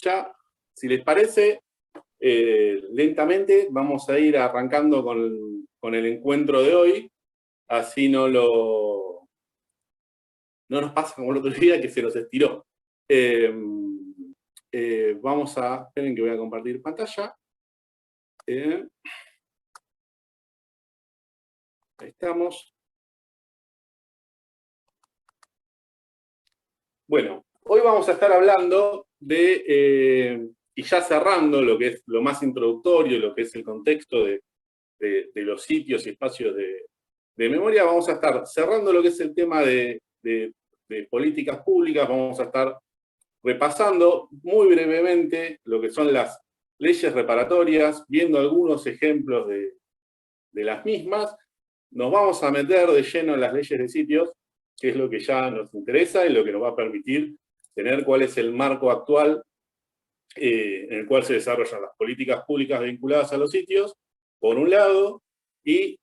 Ya, si les parece, lentamente vamos a ir arrancando con el encuentro de hoy, así no nos pasa como el otro día que se nos estiró. Esperen que voy a compartir pantalla. Ahí estamos. Bueno, hoy vamos a estar hablando y ya cerrando lo que es lo más introductorio, lo que es el contexto de los sitios y espacios de memoria, vamos a estar cerrando lo que es el tema de políticas públicas, vamos a estar repasando muy brevemente lo que son las leyes reparatorias, viendo algunos ejemplos de las mismas. Nos vamos a meter de lleno en las leyes de sitios, que es lo que ya nos interesa y lo que nos va a permitir tener cuál es el marco actual en el cual se desarrollan las políticas públicas vinculadas a los sitios, por un lado, y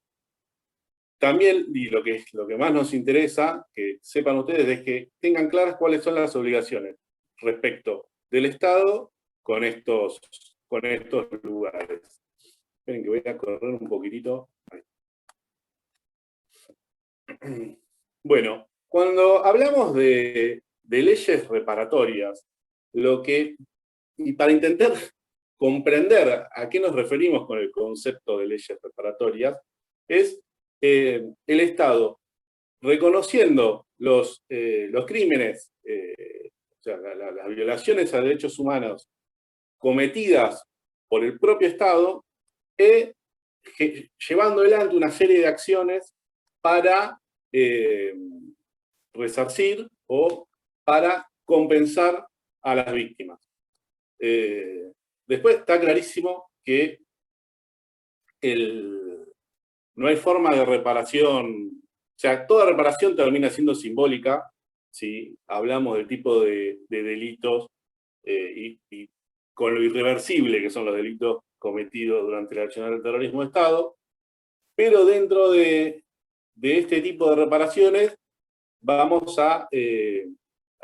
también, y lo que más nos interesa, que sepan ustedes, es que tengan claras cuáles son las obligaciones respecto del Estado con estos lugares. Esperen que voy a correr un poquitito. Bueno, cuando hablamos de leyes reparatorias, y para intentar comprender a qué nos referimos con el concepto de leyes reparatorias, es el Estado reconociendo los crímenes, o sea, las violaciones a derechos humanos cometidas por el propio Estado, llevando adelante una serie de acciones para resarcir o para compensar a las víctimas. Después está clarísimo que no hay forma de reparación, o sea, toda reparación termina siendo simbólica si hablamos del tipo de delitos y con lo irreversible que son los delitos cometidos durante la acción del terrorismo de Estado, pero dentro de este tipo de reparaciones vamos a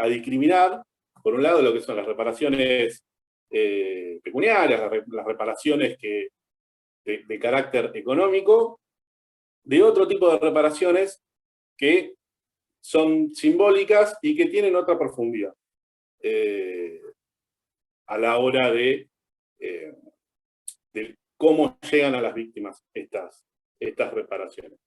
discriminar, por un lado, lo que son las reparaciones pecuniarias, las reparaciones de carácter económico, de otro tipo de reparaciones que son simbólicas y que tienen otra profundidad a la hora de cómo llegan a las víctimas estas reparaciones.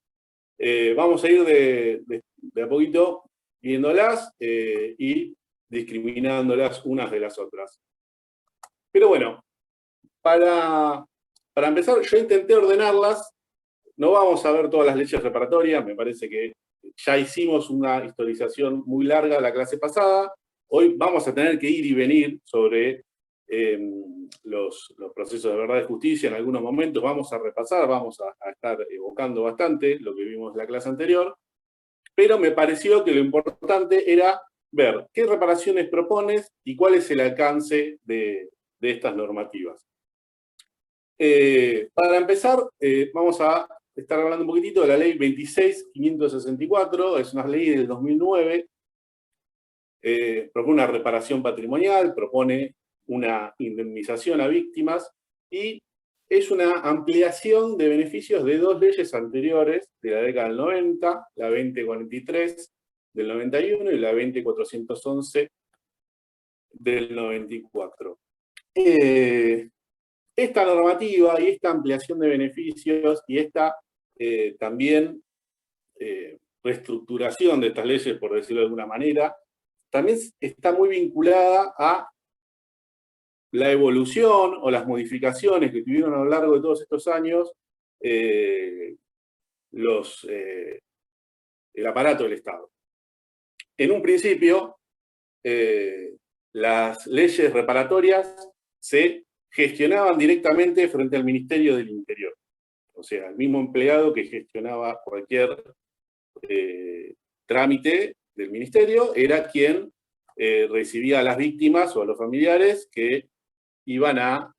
Vamos a ir de a poquito viéndolas y discriminándolas unas de las otras. Pero bueno, para empezar, yo intenté ordenarlas. No vamos a ver todas las leyes reparatorias, me parece que ya hicimos una historización muy larga la clase pasada. Hoy vamos a tener que ir y venir sobre los procesos de verdad y justicia en algunos momentos. Vamos a repasar, vamos a estar evocando bastante lo que vimos en la clase anterior, pero me pareció que lo importante era ver qué reparaciones propones y cuál es el alcance de estas normativas. Para empezar, vamos a estar hablando un poquitito de la ley 26.564, es una ley del 2009, propone una reparación patrimonial, propone una indemnización a víctimas, y es una ampliación de beneficios de dos leyes anteriores de la década del 90, la 2043 del 91 y la 20411 del 94. Esta normativa y esta ampliación de beneficios y esta también reestructuración de estas leyes, por decirlo de alguna manera, también está muy vinculada a la evolución o las modificaciones que tuvieron a lo largo de todos estos años el aparato del Estado. En un principio, las leyes reparatorias se gestionaban directamente frente al Ministerio del Interior. O sea, el mismo empleado que gestionaba cualquier trámite del ministerio era quien recibía a las víctimas o a los familiares que iban a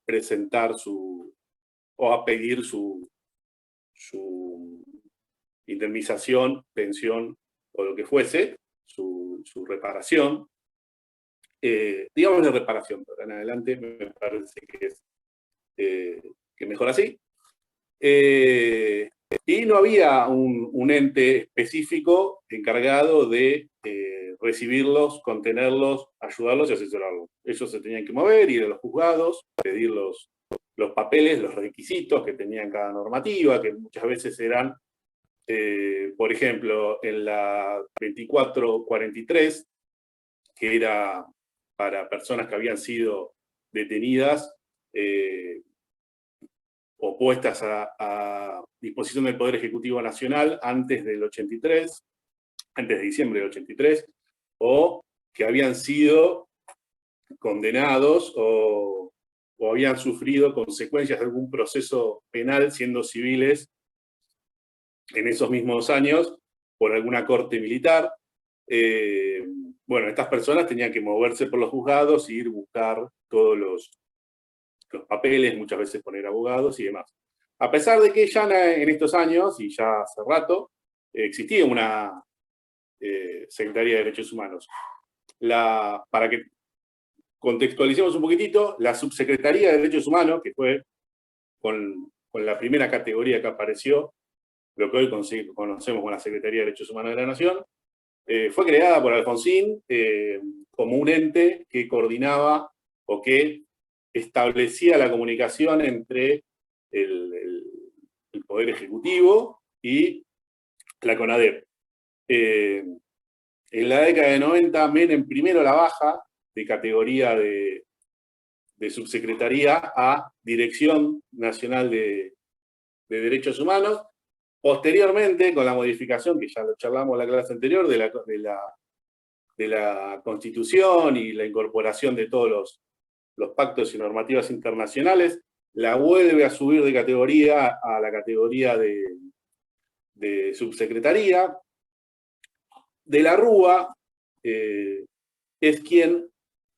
presentar o a pedir su indemnización, pensión o lo que fuese, su reparación. digamos de reparación, pero en adelante me parece que mejor así. Y no había un ente específico encargado de recibirlos, contenerlos, ayudarlos y asesorarlos. Ellos se tenían que mover, ir a los juzgados, pedir los papeles, los requisitos que tenían cada normativa, que muchas veces eran, por ejemplo, en la 2443, que era para personas que habían sido detenidas, o puestas a disposición del Poder Ejecutivo Nacional antes del 83, antes de diciembre del 83, o que habían sido condenados o habían sufrido consecuencias de algún proceso penal siendo civiles en esos mismos años por alguna corte militar. Bueno, estas personas tenían que moverse por los juzgados e ir a buscar todos los papeles, muchas veces poner abogados y demás. A pesar de que ya en estos años, y ya hace rato, existía una Secretaría de Derechos Humanos. Para que contextualicemos un poquitito, la Subsecretaría de Derechos Humanos, que fue con la primera categoría que apareció, lo que hoy conocemos como la Secretaría de Derechos Humanos de la Nación, fue creada por Alfonsín como un ente que coordinaba o que establecía la comunicación entre el Poder Ejecutivo y la CONADEP. En la década de 90, Menem primero la baja de categoría de subsecretaría a Dirección Nacional de Derechos Humanos. Posteriormente, con la modificación, que ya lo charlamos en la clase anterior, de la Constitución y la incorporación de todos los pactos y normativas internacionales, la vuelve a subir de categoría a la categoría de subsecretaría. De la Rúa es quien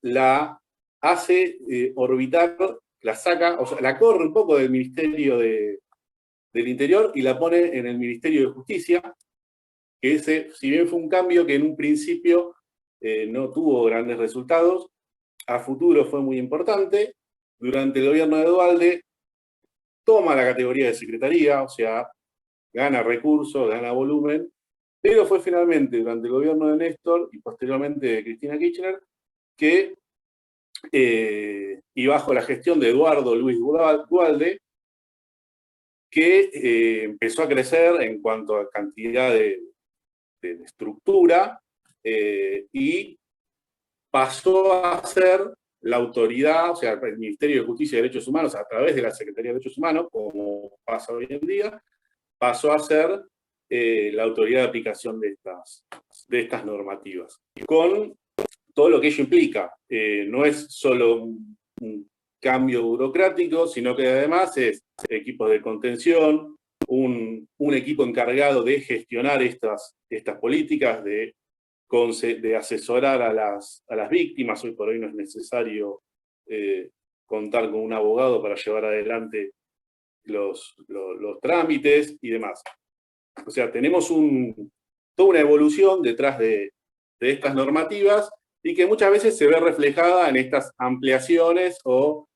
la hace orbitar, la saca, o sea, la corre un poco del Ministerio del Interior y la pone en el Ministerio de Justicia, que ese, si bien fue un cambio que en un principio no tuvo grandes resultados, a futuro fue muy importante. Durante el gobierno de Duhalde toma la categoría de secretaría, o sea, gana recursos, gana volumen, pero fue finalmente durante el gobierno de Néstor y posteriormente de Cristina Kirchner que, y bajo la gestión de Eduardo Luis Duhalde, que empezó a crecer en cuanto a cantidad de estructura y pasó a ser la autoridad, o sea, el Ministerio de Justicia y Derechos Humanos, a través de la Secretaría de Derechos Humanos, como pasa hoy en día, pasó a ser la autoridad de aplicación de estas normativas. Con todo lo que ello implica. No es solo un cambio burocrático, sino que además es equipos de contención, un equipo encargado de gestionar estas políticas, de asesorar a las víctimas. Hoy por hoy no es necesario contar con un abogado para llevar adelante los trámites y demás. O sea, tenemos toda una evolución detrás de estas normativas y que muchas veces se ve reflejada en estas ampliaciones o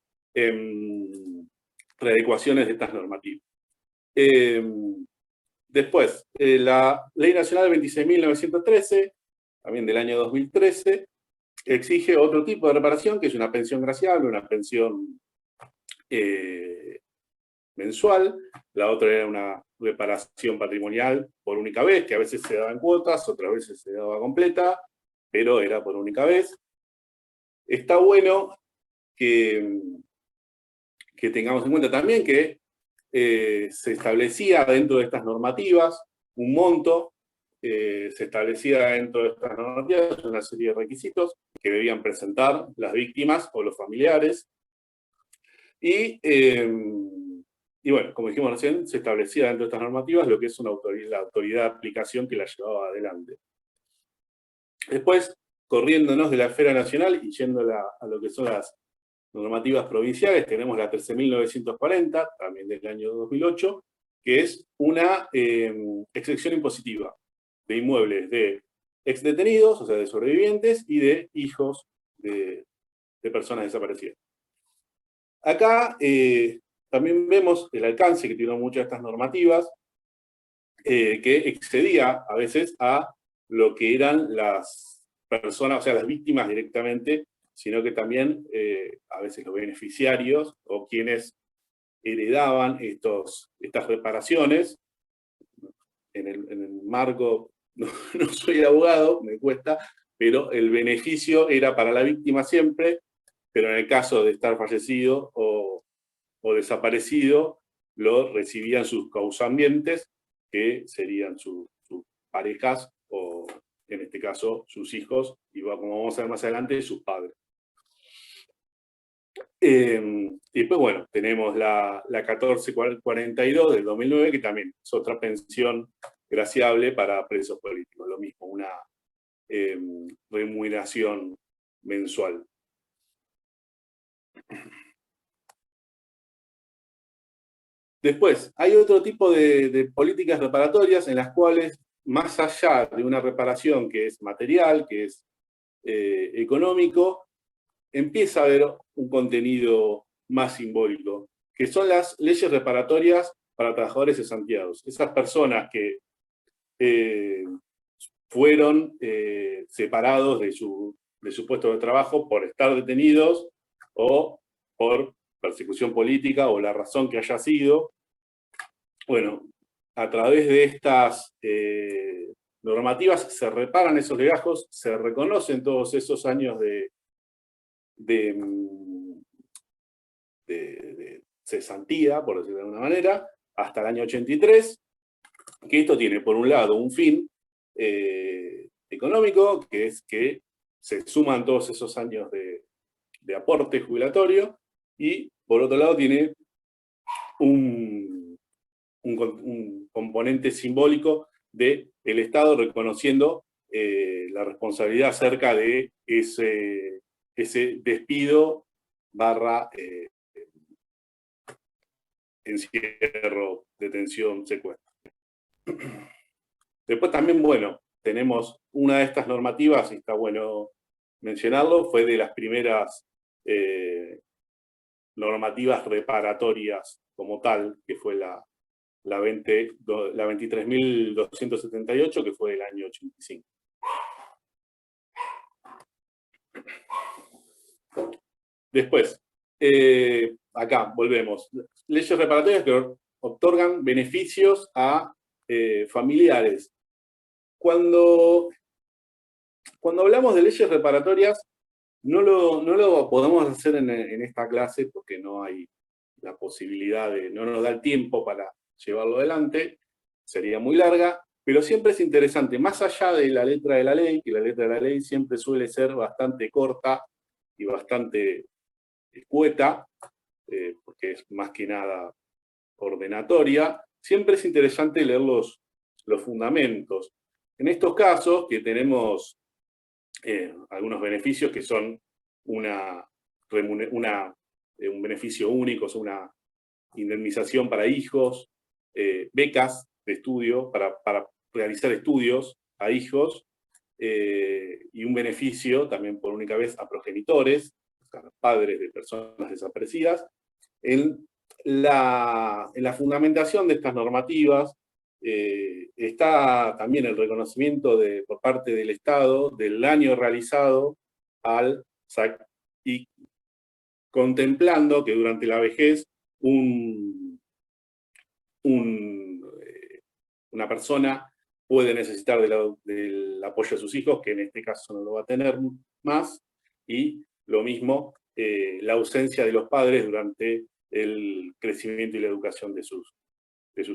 readecuaciones de estas normativas. Después, la Ley Nacional 26.913, también del año 2013, exige otro tipo de reparación, que es una pensión graciable, una pensión mensual. La otra era una reparación patrimonial por única vez, que a veces se daba en cuotas, otras veces se daba completa, pero era por única vez. Está bueno que tengamos en cuenta también que se establecía dentro de estas normativas un monto, se establecía dentro de estas normativas una serie de requisitos que debían presentar las víctimas o los familiares. Y bueno, como dijimos recién, se establecía dentro de estas normativas lo que es la autoridad de aplicación que la llevaba adelante. Después, corriéndonos de la esfera nacional y yendo a lo que son las normativas provinciales, tenemos la 13.940, también del año 2008, que es una excepción impositiva de inmuebles de exdetenidos, o sea, de sobrevivientes, y de hijos de personas desaparecidas. Acá también vemos el alcance que tuvieron muchas de estas normativas, que excedía a veces a lo que eran las personas, o sea, las víctimas directamente, sino que también a veces los beneficiarios o quienes heredaban estas reparaciones. En el marco, no soy abogado, me cuesta, pero el beneficio era para la víctima siempre, pero en el caso de estar fallecido o desaparecido, lo recibían sus causamientes, que serían sus parejas o, en este caso, sus hijos, y como vamos a ver más adelante, sus padres. Y después, bueno, tenemos la 1442 del 2009, que también es otra pensión graciable para presos políticos. Lo mismo, una remuneración mensual. Después, hay otro tipo de políticas reparatorias en las cuales, más allá de una reparación que es material, que es económico, empieza a haber un contenido más simbólico, que son las leyes reparatorias para trabajadores cesanteados. Esas personas que fueron separados de su puesto de trabajo por estar detenidos o por persecución política o la razón que haya sido. Bueno, a través de estas normativas se reparan esos legajos, se reconocen todos esos años de cesantía, por decirlo de alguna manera, hasta el año 83, que esto tiene, por un lado, un fin económico, que es que se suman todos esos años de aporte jubilatorio, y por otro lado tiene un componente simbólico del Estado reconociendo la responsabilidad acerca de ese despido barra encierro, detención, secuestro. Después también, bueno, tenemos una de estas normativas, y está bueno mencionarlo, fue de las primeras normativas reparatorias como tal, que fue la 23.278, que fue del año 85. Después, acá volvemos. Leyes reparatorias que otorgan beneficios a familiares. Cuando hablamos de leyes reparatorias, no lo podemos hacer en esta clase porque no hay la posibilidad no nos da el tiempo para llevarlo adelante, sería muy larga, pero siempre es interesante, más allá de la letra de la ley, que la letra de la ley siempre suele ser bastante corta y bastante escueta, porque es más que nada ordenatoria, siempre es interesante leer los fundamentos. En estos casos, que tenemos algunos beneficios que son un beneficio único, son una indemnización para hijos, becas de estudio para realizar estudios a hijos, y un beneficio también por única vez a progenitores, o sea, padres de personas desaparecidas. En la fundamentación de estas normativas está también el reconocimiento por parte del Estado del daño realizado al SAC y contemplando que durante la vejez una persona puede necesitar del apoyo de sus hijos, que en este caso no lo va a tener más, y lo mismo la ausencia de los padres durante el crecimiento y la educación de sus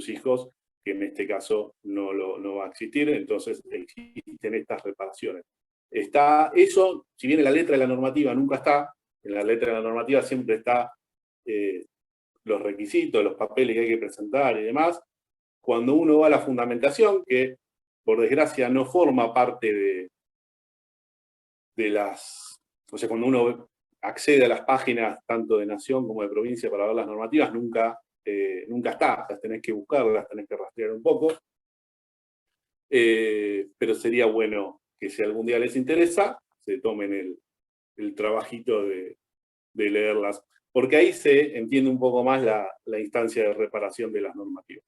hijos, que en este caso no va a existir, entonces existen estas reparaciones. Está eso, si bien en la letra de la normativa nunca está, en la letra de la normativa siempre está los requisitos, los papeles que hay que presentar y demás. Cuando uno va a la fundamentación, que por desgracia no forma parte de las... O sea, cuando uno accede a las páginas tanto de Nación como de provincia para ver las normativas, nunca está, las tenés que buscar, las tenés que rastrear un poco. Pero sería bueno que si algún día les interesa, se tomen el trabajito de leerlas, porque ahí se entiende un poco más la instancia de reparación de las normativas.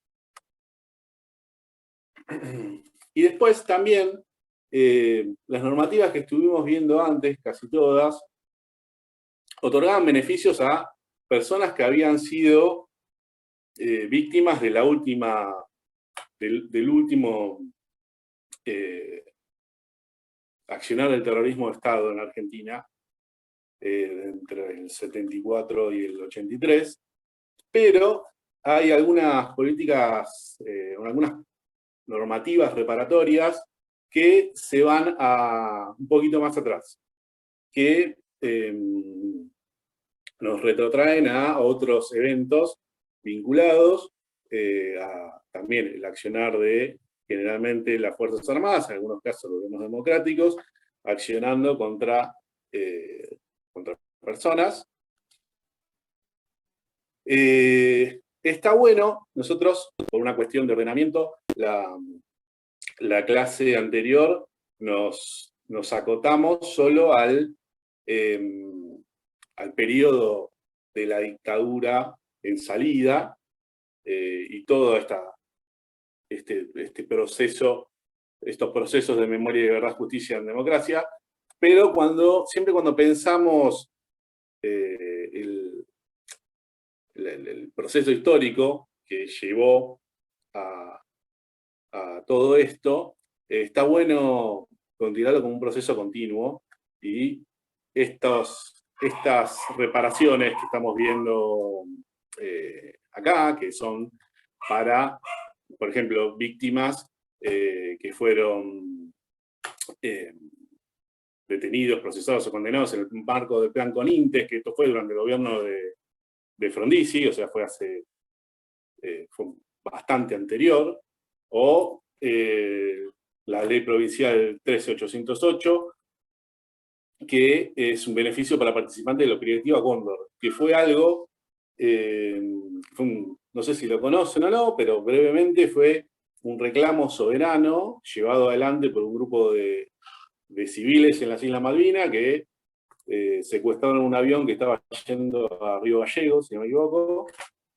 Y después también, las normativas que estuvimos viendo antes, casi todas, otorgaban beneficios a personas que habían sido víctimas de la última, del último accionar del terrorismo de Estado en Argentina, entre el 74 y el 83, pero hay algunas políticas, algunas normativas reparatorias que se van un poquito más atrás, que nos retrotraen a otros eventos vinculados a también el accionar de generalmente las Fuerzas Armadas, en algunos casos gobiernos democráticos, accionando contra personas. Está bueno, nosotros, por una cuestión de ordenamiento, la clase anterior nos acotamos solo al periodo de la dictadura en salida, y todo este proceso, estos procesos de memoria y verdad, justicia en democracia, pero siempre cuando pensamos el proceso histórico que llevó a todo esto, está bueno considerarlo como un proceso continuo, y estas reparaciones que estamos viendo acá, que son para, por ejemplo, víctimas que fueron detenidos, procesados o condenados en el marco del plan Conintes, que esto fue durante el gobierno de Frondizi, o sea, fue bastante anterior, o la ley provincial 13808, que es un beneficio para participantes de la Proyectiva Cóndor, que fue algo, no sé si lo conocen o no, pero brevemente fue un reclamo soberano llevado adelante por un grupo de civiles en las Islas Malvinas que secuestraron un avión que estaba yendo a Río Gallegos, si no me equivoco,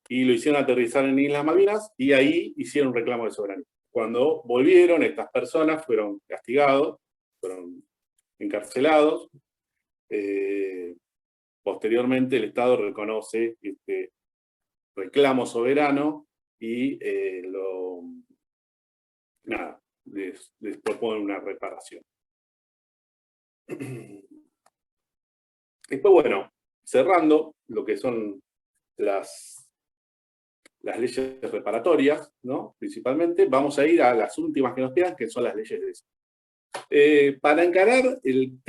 y lo hicieron aterrizar en Islas Malvinas, y ahí hicieron un reclamo de soberanía. Cuando volvieron, estas personas fueron castigados, fueron encarcelados. Posteriormente el Estado reconoce este reclamo soberano y les propone una reparación. Después, bueno, cerrando lo que son las leyes reparatorias, ¿no? Principalmente, vamos a ir a las últimas que nos quedan, que son las leyes de sitios. Para encarar el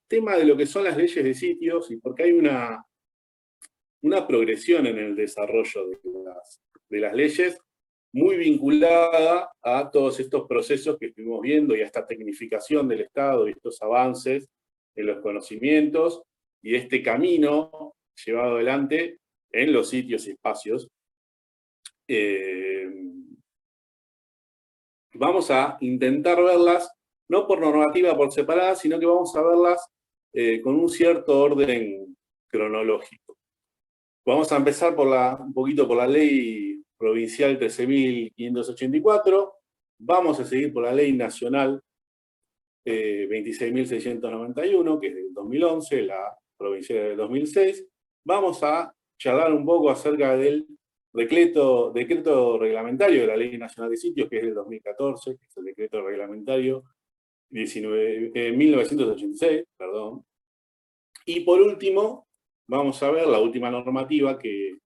tema de lo que son las leyes de sitios, y porque hay una progresión en el desarrollo de las leyes, muy vinculada a todos estos procesos que estuvimos viendo y a esta tecnificación del Estado y estos avances en los conocimientos y este camino llevado adelante en los sitios y espacios. Vamos a intentar verlas, no por normativa por separada, sino que vamos a verlas con un cierto orden cronológico. Vamos a empezar un poquito por la ley provincial 13.584, vamos a seguir por la ley nacional 26.691, que es del 2011, la provincial del 2006. Vamos a charlar un poco acerca del decreto reglamentario de la Ley Nacional de Sitios, que es del 2014, que es el decreto reglamentario 1986, perdón. Y por último, vamos a ver la última normativa que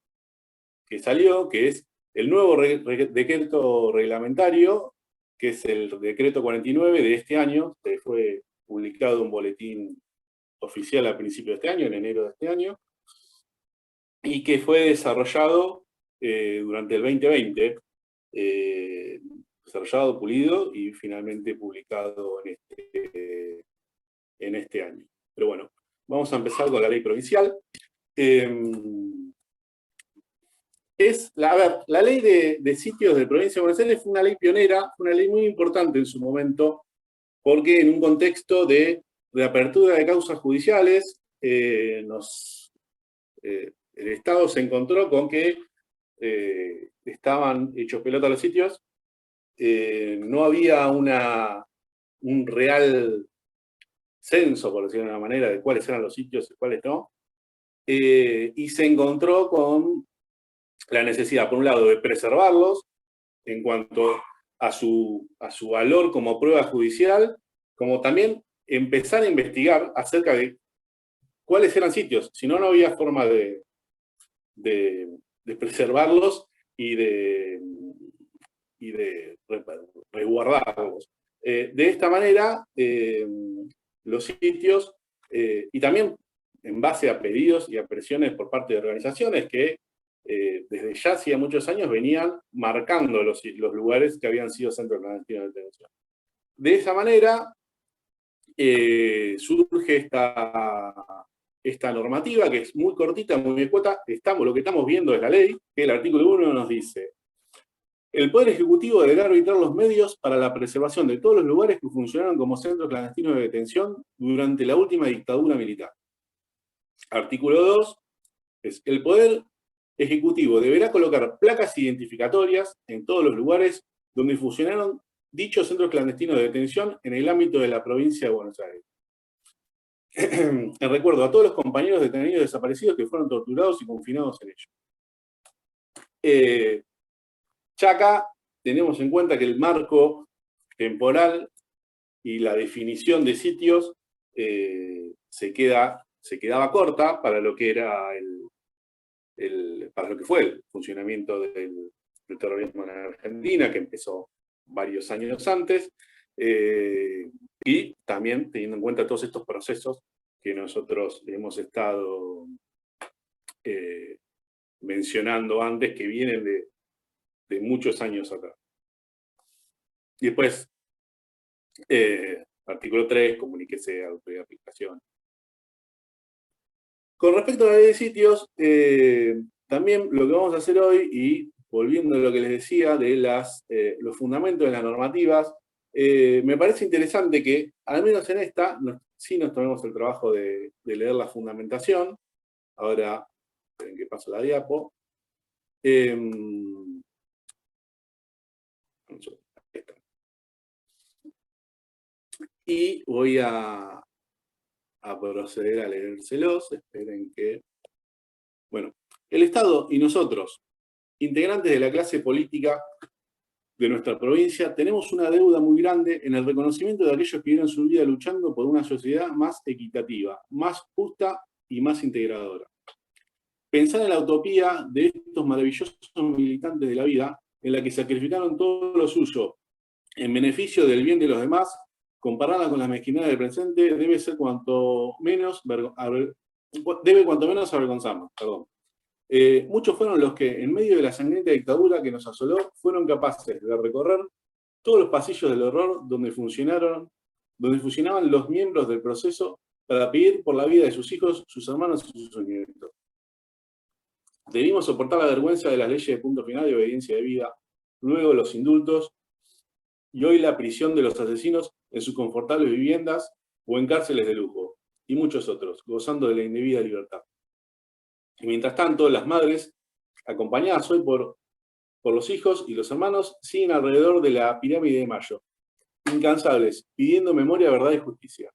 salió, que es el nuevo decreto reglamentario, que es el decreto 49 de este año, que fue publicado en un boletín oficial a principios de este año, en enero de este año, y que fue desarrollado durante el 2020, desarrollado, pulido y finalmente publicado en este año. Pero bueno, vamos a empezar con la ley provincial. La ley de sitios de Provincia de Buenos Aires fue una ley pionera, fue una ley muy importante en su momento, porque en un contexto de reapertura de causas judiciales, el Estado se encontró con que estaban hechos pelota los sitios, no había un real censo, por decirlo de una manera, de cuáles eran los sitios y cuáles no, y se encontró con la necesidad, por un lado, de preservarlos en cuanto a su valor como prueba judicial, como también empezar a investigar acerca de cuáles eran sitios, si no, no había forma de preservarlos y de resguardarlos. De esta manera, los sitios, y también en base a pedidos y a presiones por parte de organizaciones que desde ya hacía muchos años venían marcando los lugares que habían sido centros clandestinos de detención. De esa manera surge esta normativa, que es muy cortita, muy escueta. Lo que estamos viendo es la ley, que el artículo 1 nos dice: el Poder Ejecutivo deberá arbitrar los medios para la preservación de todos los lugares que funcionaron como centros clandestinos de detención durante la última dictadura militar. Artículo 2 es: el Poder Ejecutivo deberá colocar placas identificatorias en todos los lugares donde funcionaron dichos centros clandestinos de detención en el ámbito de la provincia de Buenos Aires. En recuerdo a todos los compañeros detenidos desaparecidos que fueron torturados y confinados en ellos. Ya acá tenemos en cuenta que el marco temporal y la definición de sitios se quedaba corta para lo que era para lo que fue el funcionamiento del terrorismo en Argentina, que empezó varios años antes, y también teniendo en cuenta todos estos procesos que nosotros hemos estado mencionando antes, que vienen de muchos años atrás. Y después, artículo 3, comuníquese a autoridad de aplicación. Con respecto a la ley de sitios, también lo que vamos a hacer hoy, y volviendo a lo que les decía de los fundamentos de las normativas, me parece interesante que, al menos en esta, sí nos tomemos el trabajo de leer la fundamentación. Ahora, esperen que paso la diapo. Y voy a proceder a leérselos. Esperen que... Bueno, el Estado y nosotros, integrantes de la clase política de nuestra provincia, tenemos una deuda muy grande en el reconocimiento de aquellos que dieron su vida luchando por una sociedad más equitativa, más justa y más integradora. Pensar en la utopía de estos maravillosos militantes de la vida, en la que sacrificaron todo lo suyo en beneficio del bien de los demás, comparada con la mezquindad del presente, debe cuanto menos avergonzarnos. Muchos fueron los que, en medio de la sangrienta dictadura que nos asoló, fueron capaces de recorrer todos los pasillos del horror donde funcionaban los miembros del proceso para pedir por la vida de sus hijos, sus hermanos y sus nietos. Debimos soportar la vergüenza de las leyes de punto final de obediencia de vida, luego los indultos, y hoy la prisión de los asesinos en sus confortables viviendas o en cárceles de lujo, y muchos otros, gozando de la indebida libertad. Y mientras tanto, las madres, acompañadas hoy por los hijos y los hermanos, siguen alrededor de la pirámide de Mayo, incansables, pidiendo memoria, verdad y justicia.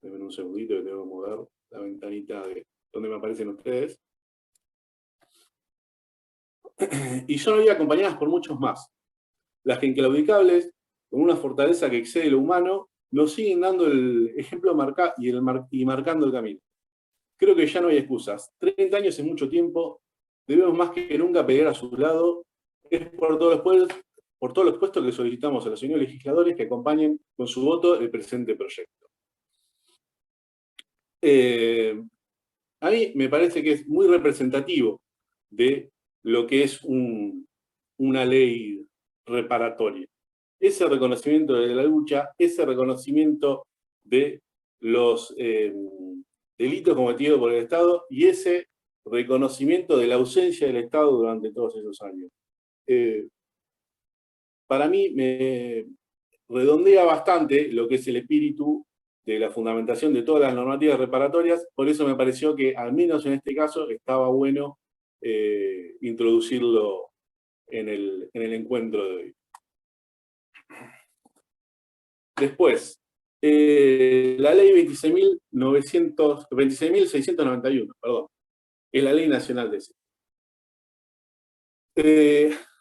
Denme un segundito que tengo que mover la ventanita de donde me aparecen ustedes. Y son hoy acompañadas por muchos más, las que inclaudicables, con una fortaleza que excede lo humano, nos siguen dando el ejemplo y marcando el camino. Creo que ya no hay excusas. 30 años es mucho tiempo, debemos más que nunca pelear a su lado. Es por todos los puestos que solicitamos a los señores legisladores que acompañen con su voto el presente proyecto. A mí me parece que es muy representativo de lo que es una ley reparatoria. Ese reconocimiento de la lucha, ese reconocimiento de los delitos cometidos por el Estado y ese reconocimiento de la ausencia del Estado durante todos esos años. Para mí me redondea bastante lo que es el espíritu de la fundamentación de todas las normativas reparatorias, por eso me pareció que, al menos en este caso, estaba bueno introducirlo en el encuentro de hoy. Después, la ley 26.691, perdón, es la ley nacional de sitios.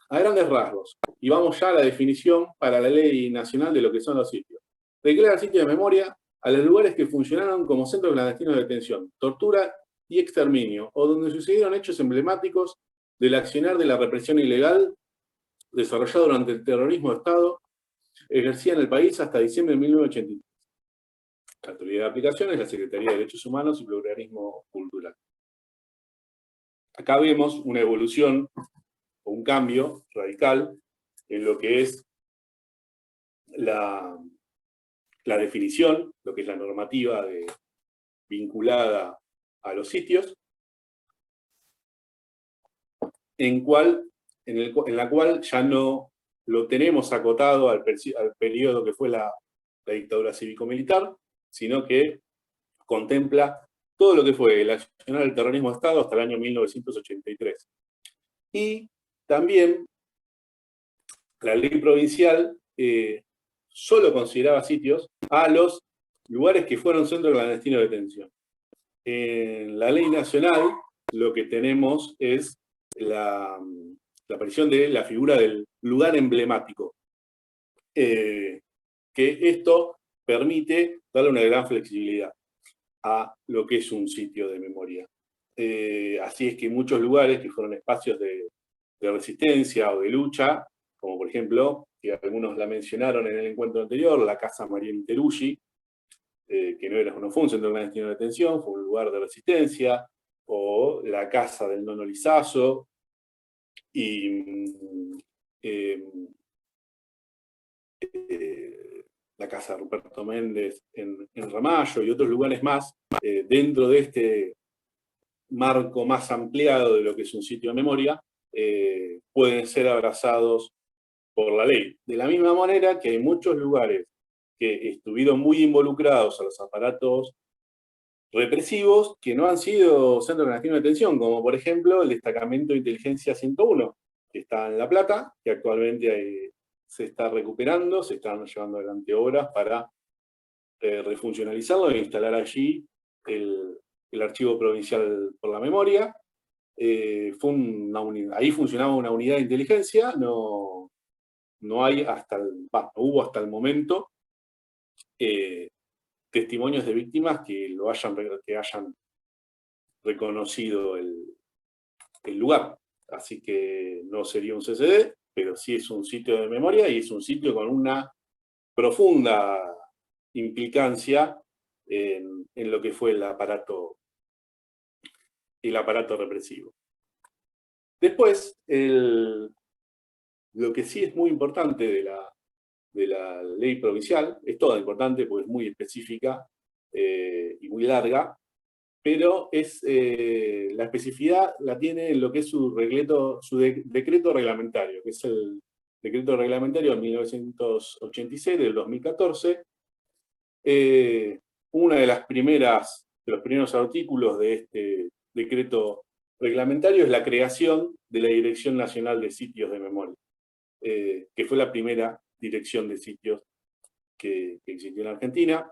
A grandes rasgos, y vamos ya a la definición para la ley nacional de lo que son los sitios. Declara sitio de memoria a los lugares que funcionaron como centros clandestinos de detención, tortura y exterminio, o donde sucedieron hechos emblemáticos del accionar de la represión ilegal desarrollado durante el terrorismo de Estado, ejercida en el país hasta diciembre de 1983. La autoridad de aplicación es la Secretaría de Derechos Humanos y Pluralismo Cultural. Acá vemos una evolución o un cambio radical en lo que es la definición, lo que es la normativa vinculada a los sitios, en la cual ya no lo tenemos acotado al periodo que fue la dictadura cívico-militar, sino que contempla todo lo que fue el accionar del terrorismo de Estado hasta el año 1983. Y también la ley provincial solo consideraba sitios a los lugares que fueron centros clandestinos de detención. En la ley nacional lo que tenemos es la aparición de la figura del lugar emblemático, que esto permite darle una gran flexibilidad a lo que es un sitio de memoria. Así es que muchos lugares que fueron espacios de resistencia o de lucha, como por ejemplo, que algunos la mencionaron en el encuentro anterior, la Casa María Miteruggi, que no fue un centro clandestino de detención, fue un lugar de resistencia, o la Casa del Nono Lizazo, y la Casa de Ruperto Méndez en Ramallo, y otros lugares más, dentro de este marco más ampliado de lo que es un sitio de memoria, pueden ser abrazados por la ley. De la misma manera que hay muchos lugares que estuvieron muy involucrados a los aparatos represivos que no han sido centros clandestinos de detención, como por ejemplo el Destacamento de Inteligencia 101, que está en La Plata, que actualmente se está recuperando, se están llevando adelante obras para refuncionalizarlo e instalar allí el Archivo Provincial por la Memoria. Ahí funcionaba una unidad de inteligencia, no hay no hubo hasta el momento testimonios de víctimas que hayan reconocido el lugar. Así que no sería un CCD, pero sí es un sitio de memoria y es un sitio con una profunda implicancia en lo que fue el aparato represivo. Después, lo que sí es muy importante de la ley provincial, es toda importante porque es muy específica y muy larga, pero la especificidad la tiene en lo que es su decreto reglamentario, que es el decreto reglamentario de 1986 del 2014. Una de los primeros artículos de este decreto reglamentario es la creación de la Dirección Nacional de Sitios de Memoria, que fue la primera dirección de sitios que existió en Argentina.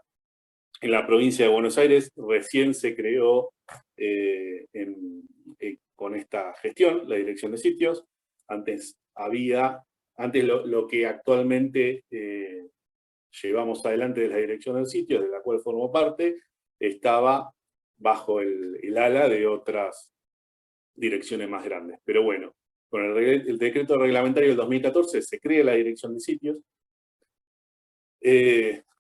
En la provincia de Buenos Aires recién se creó con esta gestión, la Dirección de Sitios. Antes lo que actualmente llevamos adelante de la Dirección de Sitios, de la cual formo parte, estaba bajo el ala de otras direcciones más grandes. Pero bueno, con el decreto reglamentario del 2014 se crea la Dirección de Sitios,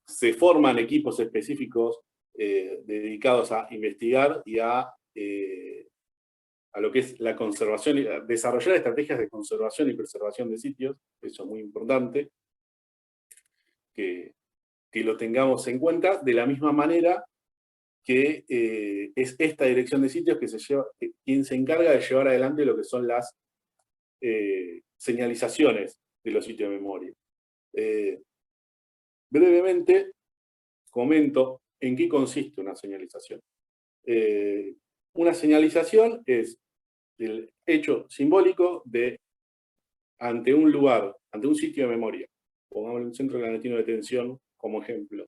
se forman equipos específicos dedicados a investigar y a lo que es la conservación, desarrollar estrategias de conservación y preservación de sitios. Eso es muy importante que lo tengamos en cuenta, de la misma manera que es esta Dirección de Sitios quien se encarga de llevar adelante lo que son las señalizaciones de los sitios de memoria. Brevemente comento ¿en qué consiste una señalización? Una señalización es el hecho simbólico de, ante un lugar, ante un sitio de memoria, pongamos un centro clandestino de detención como ejemplo,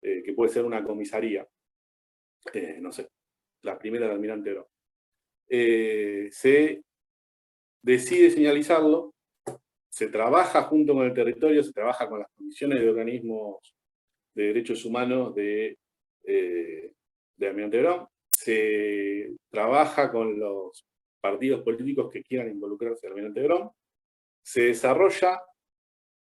que puede ser una comisaría, no sé, la primera de Almirante Brown. Se decide señalizarlo, se trabaja junto con el territorio, se trabaja con las comisiones de organismos de derechos humanos de Almirante Brown, se trabaja con los partidos políticos que quieran involucrarse en Almirante Brown, se desarrolla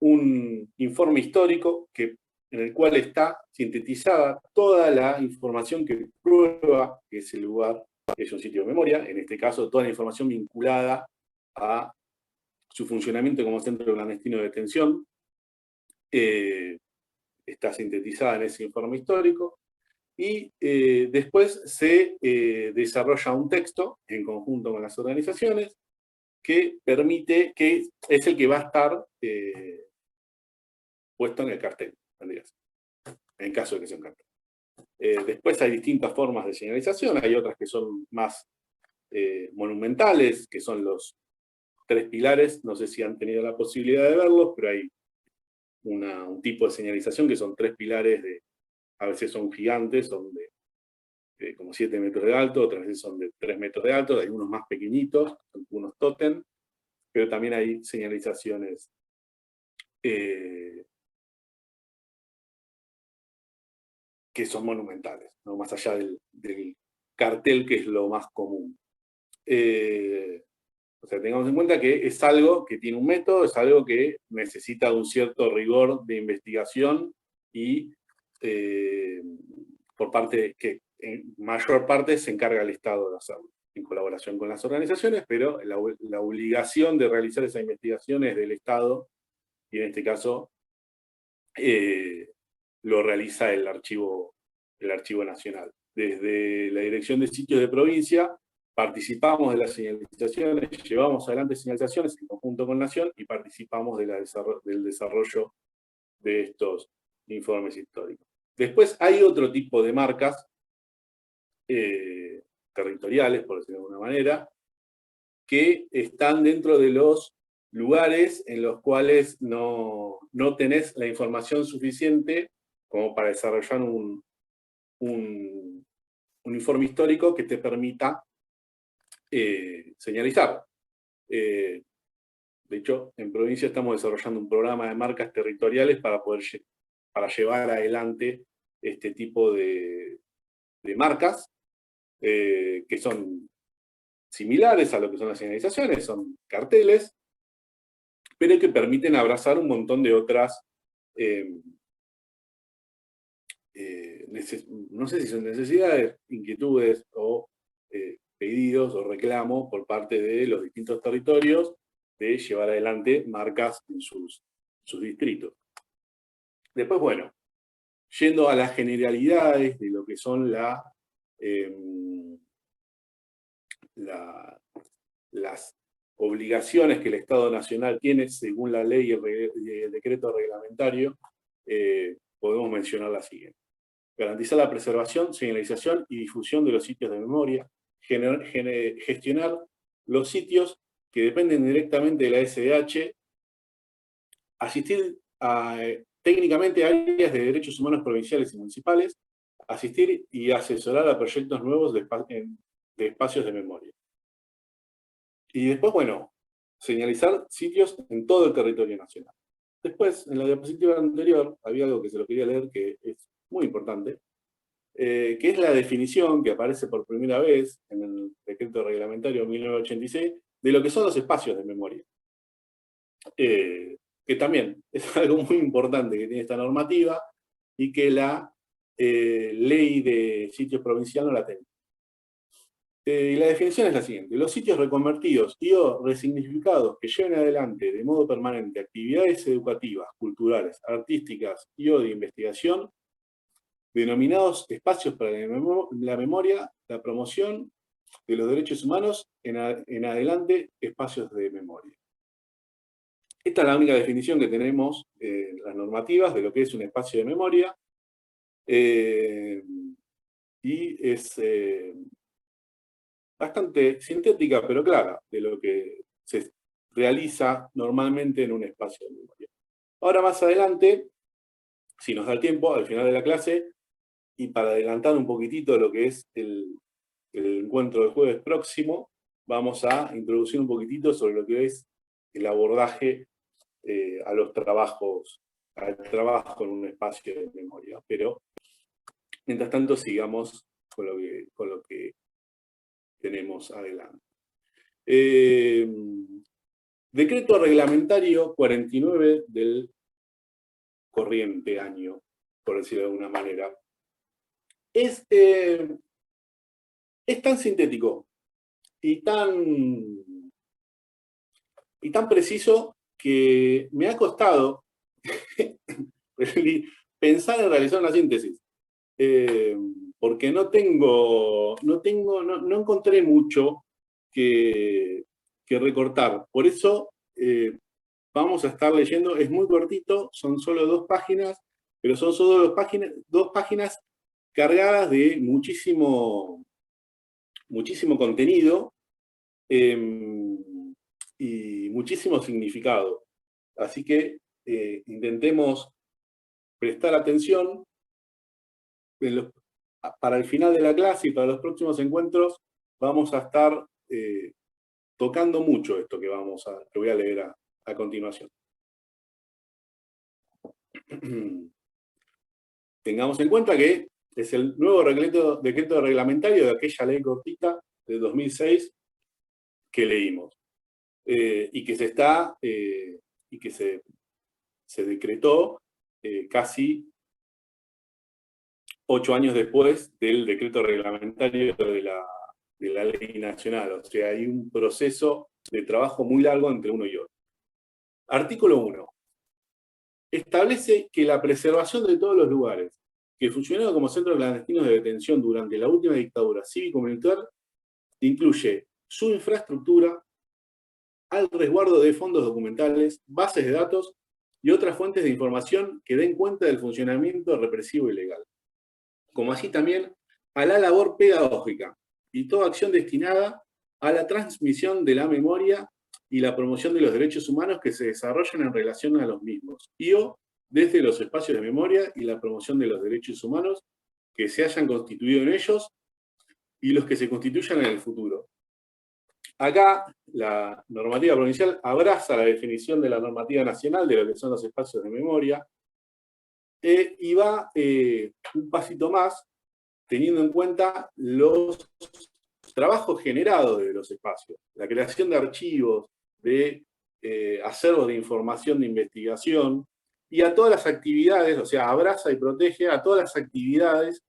un informe histórico en el cual está sintetizada toda la información que prueba que ese lugar es un sitio de memoria, en este caso toda la información vinculada a su funcionamiento como centro clandestino de detención, está sintetizada en ese informe histórico, y después se desarrolla un texto en conjunto con las organizaciones que permite, que es el que va a estar puesto en el cartel, en caso de que sea un cartel. Después hay distintas formas de señalización, hay otras que son más monumentales, que son los 3 pilares, no sé si han tenido la posibilidad de verlos, pero hay un tipo de señalización que son 3 pilares, a veces son gigantes, son de como 7 metros de alto, otras veces son de 3 metros de alto, hay unos más pequeñitos, unos tótem, pero también hay señalizaciones que son monumentales, ¿no? Más allá del cartel, que es lo más común. O sea, tengamos en cuenta que es algo que tiene un método, es algo que necesita de un cierto rigor de investigación y por parte que en mayor parte se encarga el Estado de hacerlo, en colaboración con las organizaciones, pero la obligación de realizar esa investigación es del Estado, y en este caso lo realiza el Archivo Nacional. Desde la Dirección de Sitios de Provincia participamos de las señalizaciones, llevamos adelante señalizaciones en conjunto con Nación y participamos del desarrollo de estos informes históricos. Después hay otro tipo de marcas territoriales, por decirlo de alguna manera, que están dentro de los lugares en los cuales no tenés la información suficiente como para desarrollar un informe histórico que te permita señalizar. De hecho, en provincia estamos desarrollando un programa de marcas territoriales para llevar adelante este tipo de marcas, que son similares a lo que son las señalizaciones, son carteles, pero que permiten abrazar un montón de otras, no sé si son necesidades, inquietudes o pedidos o reclamos por parte de los distintos territorios de llevar adelante marcas en sus distritos. Después, bueno, yendo a las generalidades de lo que son las obligaciones que el Estado Nacional tiene según la ley y el decreto reglamentario, podemos mencionar la siguiente. Garantizar la preservación, señalización y difusión de los sitios de memoria, gestionar los sitios que dependen directamente de la SDH, asistir técnicamente a áreas de derechos humanos provinciales y municipales, asistir y asesorar a proyectos nuevos de espacios de memoria. Y después, bueno, señalizar sitios en todo el territorio nacional. Después, en la diapositiva anterior, había algo que se lo quería leer que es muy importante, que es la definición que aparece por primera vez en el decreto reglamentario 1986 de lo que son los espacios de memoria. Que también es algo muy importante que tiene esta normativa y que la ley de sitios provincial no la tiene. Y la definición es la siguiente: los sitios reconvertidos y o resignificados que lleven adelante de modo permanente actividades educativas, culturales, artísticas y o de investigación, denominados espacios para la memoria, la promoción de los derechos humanos, en adelante espacios de memoria. Esta es la única definición que tenemos en las normativas de lo que es un espacio de memoria. Y es bastante sintética, pero clara, de lo que se realiza normalmente en un espacio de memoria. Ahora más adelante, si nos da el tiempo, al final de la clase, y para adelantar un poquitito lo que es el encuentro del jueves próximo, vamos a introducir un poquitito sobre lo que es el abordaje a los trabajos, al trabajo en un espacio de memoria. Pero, mientras tanto, sigamos con lo que tenemos adelante. Decreto reglamentario 49 del corriente año, por decirlo de alguna manera. Es tan sintético y tan preciso que me ha costado pensar en realizar una síntesis. Porque no encontré mucho que recortar. Por eso vamos a estar leyendo, es muy cortito, son solo 2 páginas, pero son solo 2 páginas cargadas de muchísimo contenido y muchísimo significado. Así que intentemos prestar atención para el final de la clase y para los próximos encuentros. Vamos a estar tocando mucho esto que voy a leer a continuación. Tengamos en cuenta que es el nuevo decreto reglamentario de aquella ley cortita de 2006 que leímos, y que se decretó casi 8 años después del decreto reglamentario de la ley nacional. O sea, hay un proceso de trabajo muy largo entre uno y otro. Artículo 1. Establece que la preservación de todos los lugares que funcionaron como centros clandestinos de detención durante la última dictadura cívico-militar incluye su infraestructura, al resguardo de fondos documentales, bases de datos y otras fuentes de información que den cuenta del funcionamiento represivo y legal, como así también a la labor pedagógica y toda acción destinada a la transmisión de la memoria y la promoción de los derechos humanos que se desarrollan en relación a los mismos, o desde los espacios de memoria y la promoción de los derechos humanos que se hayan constituido en ellos y los que se constituyan en el futuro. Acá, la normativa provincial abraza la definición de la normativa nacional de lo que son los espacios de memoria, y va un pasito más, teniendo en cuenta los trabajos generados de los espacios, la creación de archivos, de acervos de información de investigación, y a todas las actividades, o sea, abraza y protege a todas las actividades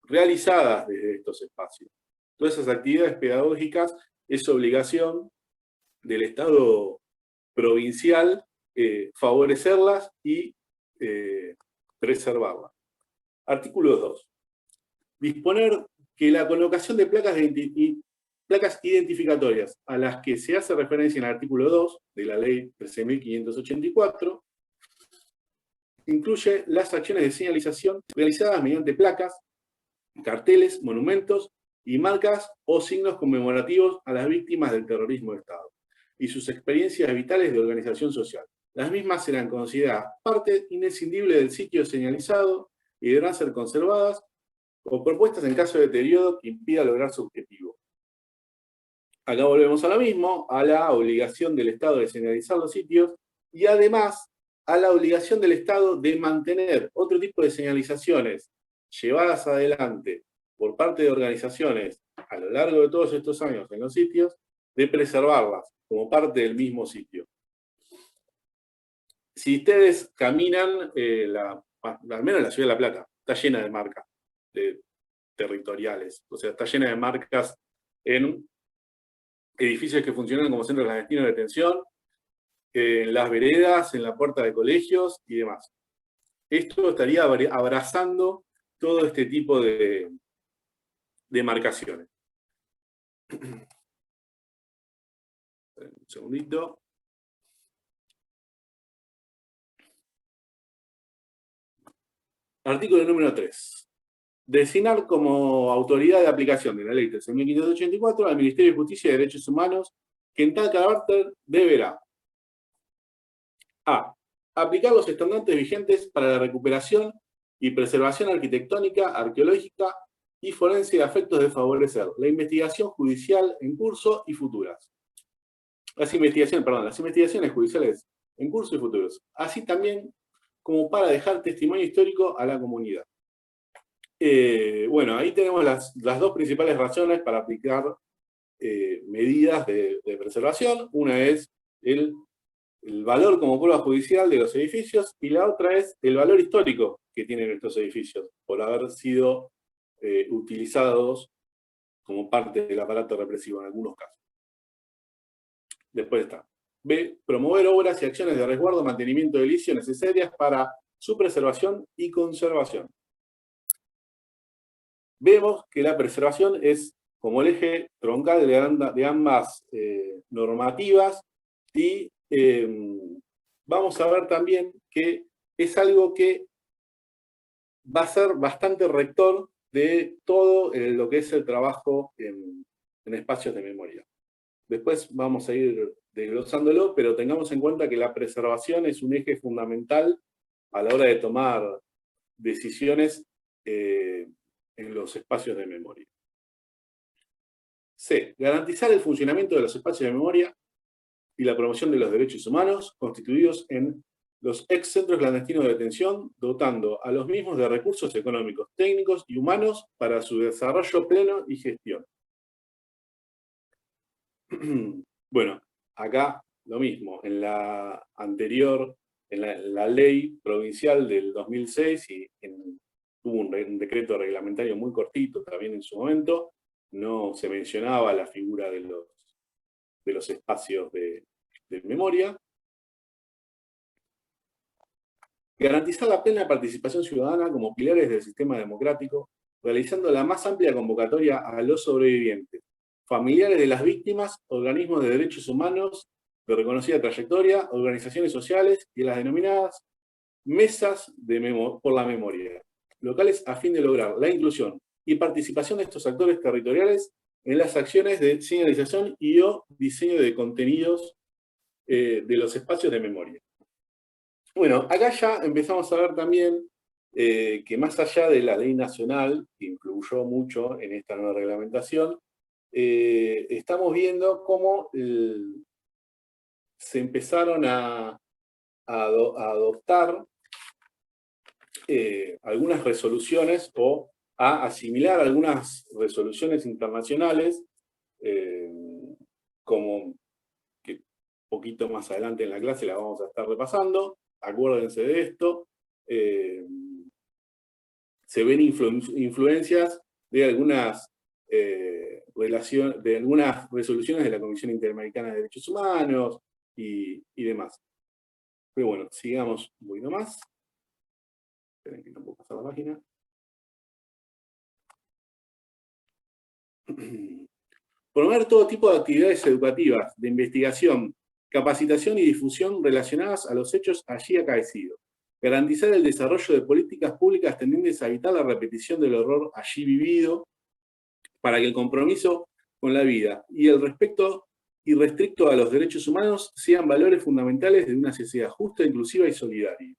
realizadas desde estos espacios. Todas esas actividades pedagógicas es obligación del Estado provincial favorecerlas y preservarlas. Artículo 2. Disponer que la colocación de placas identificatorias a las que se hace referencia en el artículo 2 de la ley 13.584 incluye las acciones de señalización realizadas mediante placas, carteles, monumentos y marcas o signos conmemorativos a las víctimas del terrorismo de Estado y sus experiencias vitales de organización social. Las mismas serán consideradas parte inescindible del sitio señalizado y deberán ser conservadas o propuestas en caso de deterioro que impida lograr su objetivo. Acá volvemos a lo mismo, a la obligación del Estado de señalizar los sitios y además a la obligación del Estado de mantener otro tipo de señalizaciones llevadas adelante por parte de organizaciones a lo largo de todos estos años en los sitios, de preservarlas como parte del mismo sitio. Si ustedes caminan, al menos la ciudad de La Plata, está llena de marcas territoriales, o sea, está llena de marcas en edificios que funcionan como centros clandestinos de detención, en las veredas, en la puerta de colegios y demás. Esto estaría abrazando todo este tipo de marcaciones. Un segundito. Artículo número 3. Designar como autoridad de aplicación de la Ley 13.584 al Ministerio de Justicia y Derechos Humanos, que en tal carácter deberá: A. Aplicar los estándares vigentes para la recuperación y preservación arquitectónica, arqueológica y forense de efectos de favorecer la investigación judicial en curso y futuras. Las investigaciones judiciales en curso y futuros. Así también como para dejar testimonio histórico a la comunidad. Bueno, ahí tenemos las dos principales razones para aplicar medidas de preservación. Una es el valor como prueba judicial de los edificios, y la otra es el valor histórico que tienen estos edificios por haber sido utilizados como parte del aparato represivo en algunos casos. Después está B. Promover obras y acciones de resguardo, mantenimiento de edilicio necesarias para su preservación y conservación. Vemos que la preservación es como el eje troncal de ambas normativas, y vamos a ver también que es algo que va a ser bastante rector de todo lo que es el trabajo en espacios de memoria. Después vamos a ir desglosándolo, pero tengamos en cuenta que la preservación es un eje fundamental a la hora de tomar decisiones en los espacios de memoria. C. Garantizar el funcionamiento de los espacios de memoria y la promoción de los derechos humanos constituidos en los ex centros clandestinos de detención, dotando a los mismos de recursos económicos, técnicos y humanos para su desarrollo pleno y gestión. Bueno, acá lo mismo, en la anterior, en la ley provincial del 2006, y hubo un decreto reglamentario muy cortito también en su momento, no se mencionaba la figura de los espacios de memoria. Garantizar la plena participación ciudadana como pilares del sistema democrático, realizando la más amplia convocatoria a los sobrevivientes, familiares de las víctimas, organismos de derechos humanos de reconocida trayectoria, organizaciones sociales y las denominadas mesas por la memoria, locales, a fin de lograr la inclusión y participación de estos actores territoriales en las acciones de señalización y o diseño de contenidos de los espacios de memoria. Bueno, acá ya empezamos a ver también que más allá de la ley nacional, que influyó mucho en esta nueva reglamentación, estamos viendo cómo se empezaron a adoptar algunas resoluciones, o a asimilar algunas resoluciones internacionales, como que un poquito más adelante en la clase la vamos a estar repasando. Acuérdense de esto. Se ven influencias de algunas de algunas resoluciones de la Comisión Interamericana de Derechos Humanos y demás. Pero bueno, sigamos un poquito más. Esperen que no puedo pasar la página. Promover todo tipo de actividades educativas, de investigación, capacitación y difusión relacionadas a los hechos allí acaecidos. Garantizar el desarrollo de políticas públicas tendientes a evitar la repetición del horror allí vivido, para que el compromiso con la vida y el respeto irrestricto a los derechos humanos sean valores fundamentales de una sociedad justa, inclusiva y solidaria.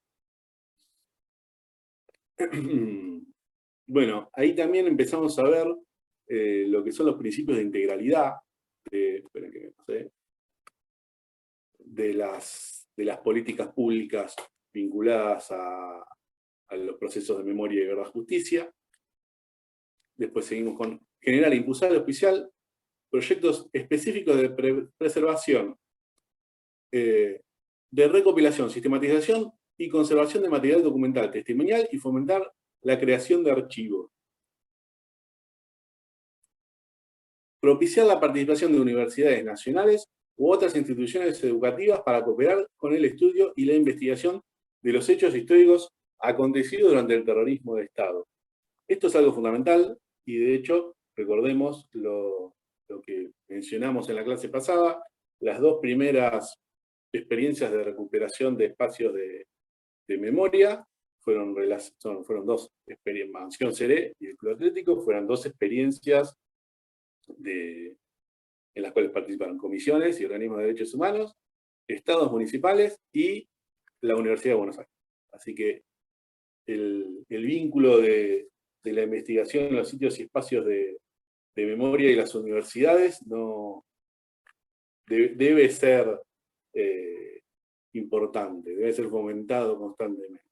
Bueno, ahí también empezamos a ver lo que son los principios de integralidad de las políticas públicas vinculadas a los procesos de memoria y verdad justicia. Después seguimos con generar e impulsar y auspiciar proyectos específicos de preservación, de recopilación, sistematización y conservación de material documental, testimonial, y fomentar la creación de archivos. Propiciar la participación de universidades nacionales u otras instituciones educativas para cooperar con el estudio y la investigación de los hechos históricos acontecidos durante el terrorismo de Estado. Esto es algo fundamental, y de hecho, recordemos lo que mencionamos en la clase pasada, las dos primeras experiencias de recuperación de espacios de memoria fueron dos experiencias, Mansión Seré y el Club Atlético, fueron dos experiencias en las cuales participaron comisiones y organismos de derechos humanos, estados municipales y la Universidad de Buenos Aires. Así que el vínculo de la investigación en los sitios y espacios de memoria y las universidades debe ser importante, debe ser fomentado constantemente.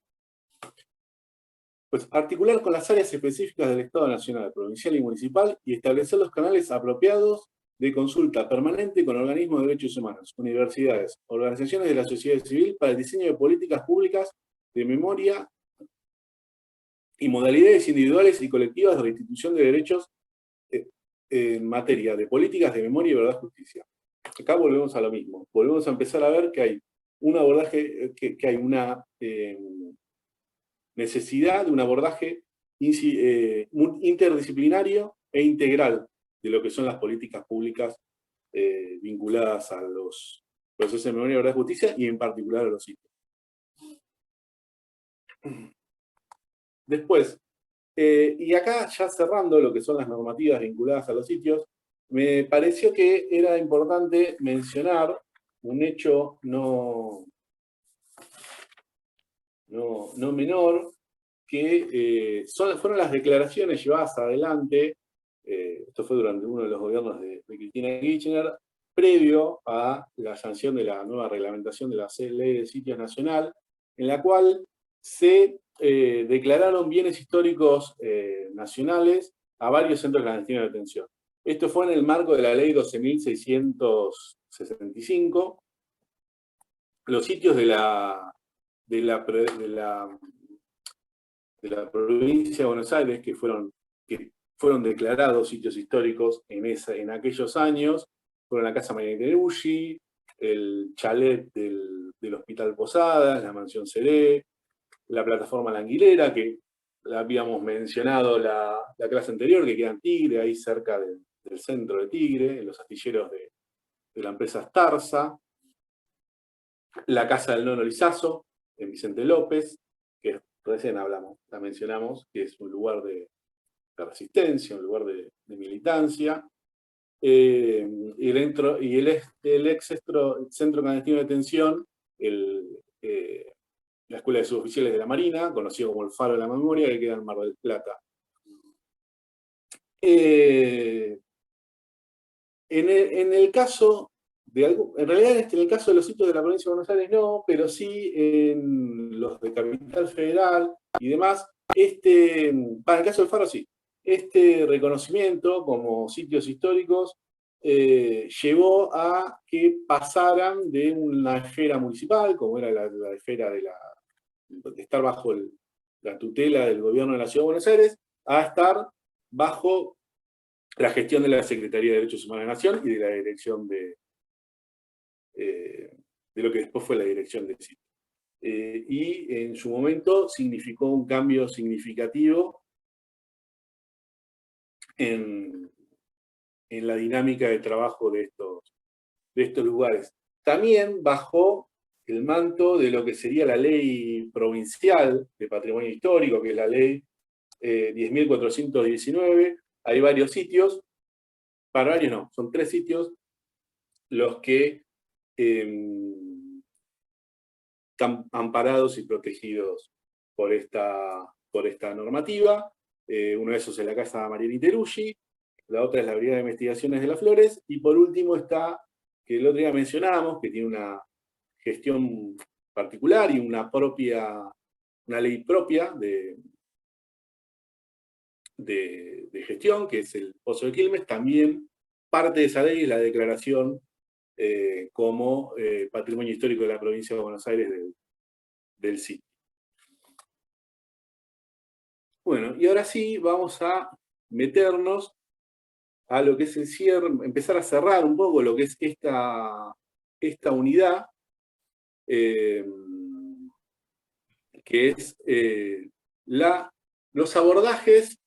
Pues articular con las áreas específicas del Estado Nacional, provincial y municipal y establecer los canales apropiados de consulta permanente con organismos de derechos humanos, universidades, organizaciones de la sociedad civil para el diseño de políticas públicas de memoria y modalidades individuales y colectivas de restitución de derechos en materia de políticas de memoria y verdad y justicia. Acá volvemos a lo mismo. Volvemos a empezar a ver que hay un abordaje, que hay una necesidad de un abordaje interdisciplinario e integral de lo que son las políticas públicas vinculadas a los procesos de memoria, verdad y justicia, y en particular a los sitios. Después, y acá ya cerrando lo que son las normativas vinculadas a los sitios, me pareció que era importante mencionar un hecho no menor, que fueron las declaraciones llevadas adelante, esto fue durante uno de los gobiernos de Cristina Kirchner, previo a la sanción de la nueva reglamentación de la Ley de Sitios Nacional, en la cual se declararon bienes históricos nacionales a varios centros clandestinos de detención. Esto fue en el marco de la Ley 12.665. Los sitios de la provincia de Buenos Aires que fueron declarados sitios históricos en aquellos años fueron la Casa María Teruggi, el chalet del Hospital Posadas, la Mansión Seré, la plataforma La Anguilera, que la habíamos mencionado la clase anterior, que queda en Tigre, ahí cerca del centro de Tigre, en los astilleros de la empresa Starza, la Casa del Nono Lizazo, en Vicente López, que recién la mencionamos, que es un lugar de resistencia, un lugar de militancia, y el ex centro clandestino de detención, la Escuela de Suboficiales de la Marina, conocido como el Faro de la Memoria, que queda en Mar del Plata. En el caso en realidad en el caso de los sitios de la provincia de Buenos Aires no, pero sí en los de Capital Federal y demás, para el caso del Faro sí, este reconocimiento como sitios históricos llevó a que pasaran de una esfera municipal, como era la esfera de estar bajo la tutela del gobierno de la Ciudad de Buenos Aires, a estar bajo la gestión de la Secretaría de Derechos Humanos de la Nación y de la dirección de lo que después fue la dirección del sitio. Y en su momento significó un cambio significativo en la dinámica de trabajo de estos lugares. También bajo el manto de lo que sería la ley provincial de patrimonio histórico, que es la ley 10.419, hay varios sitios, para varios no, son 3 sitios los que están amparados y protegidos por esta normativa. Uno de esos es la Casa María Teruggi, la otra es la Brigada de Investigaciones de las Flores, y por último está, que el otro día mencionábamos, que tiene una gestión particular y una ley propia de gestión, que es el Pozo de Quilmes. También parte de esa ley es la declaración como patrimonio histórico de la provincia de Buenos Aires del sitio. Bueno, y ahora sí vamos a meternos a lo que es el cierre, empezar a cerrar un poco lo que es esta unidad, que es los abordajes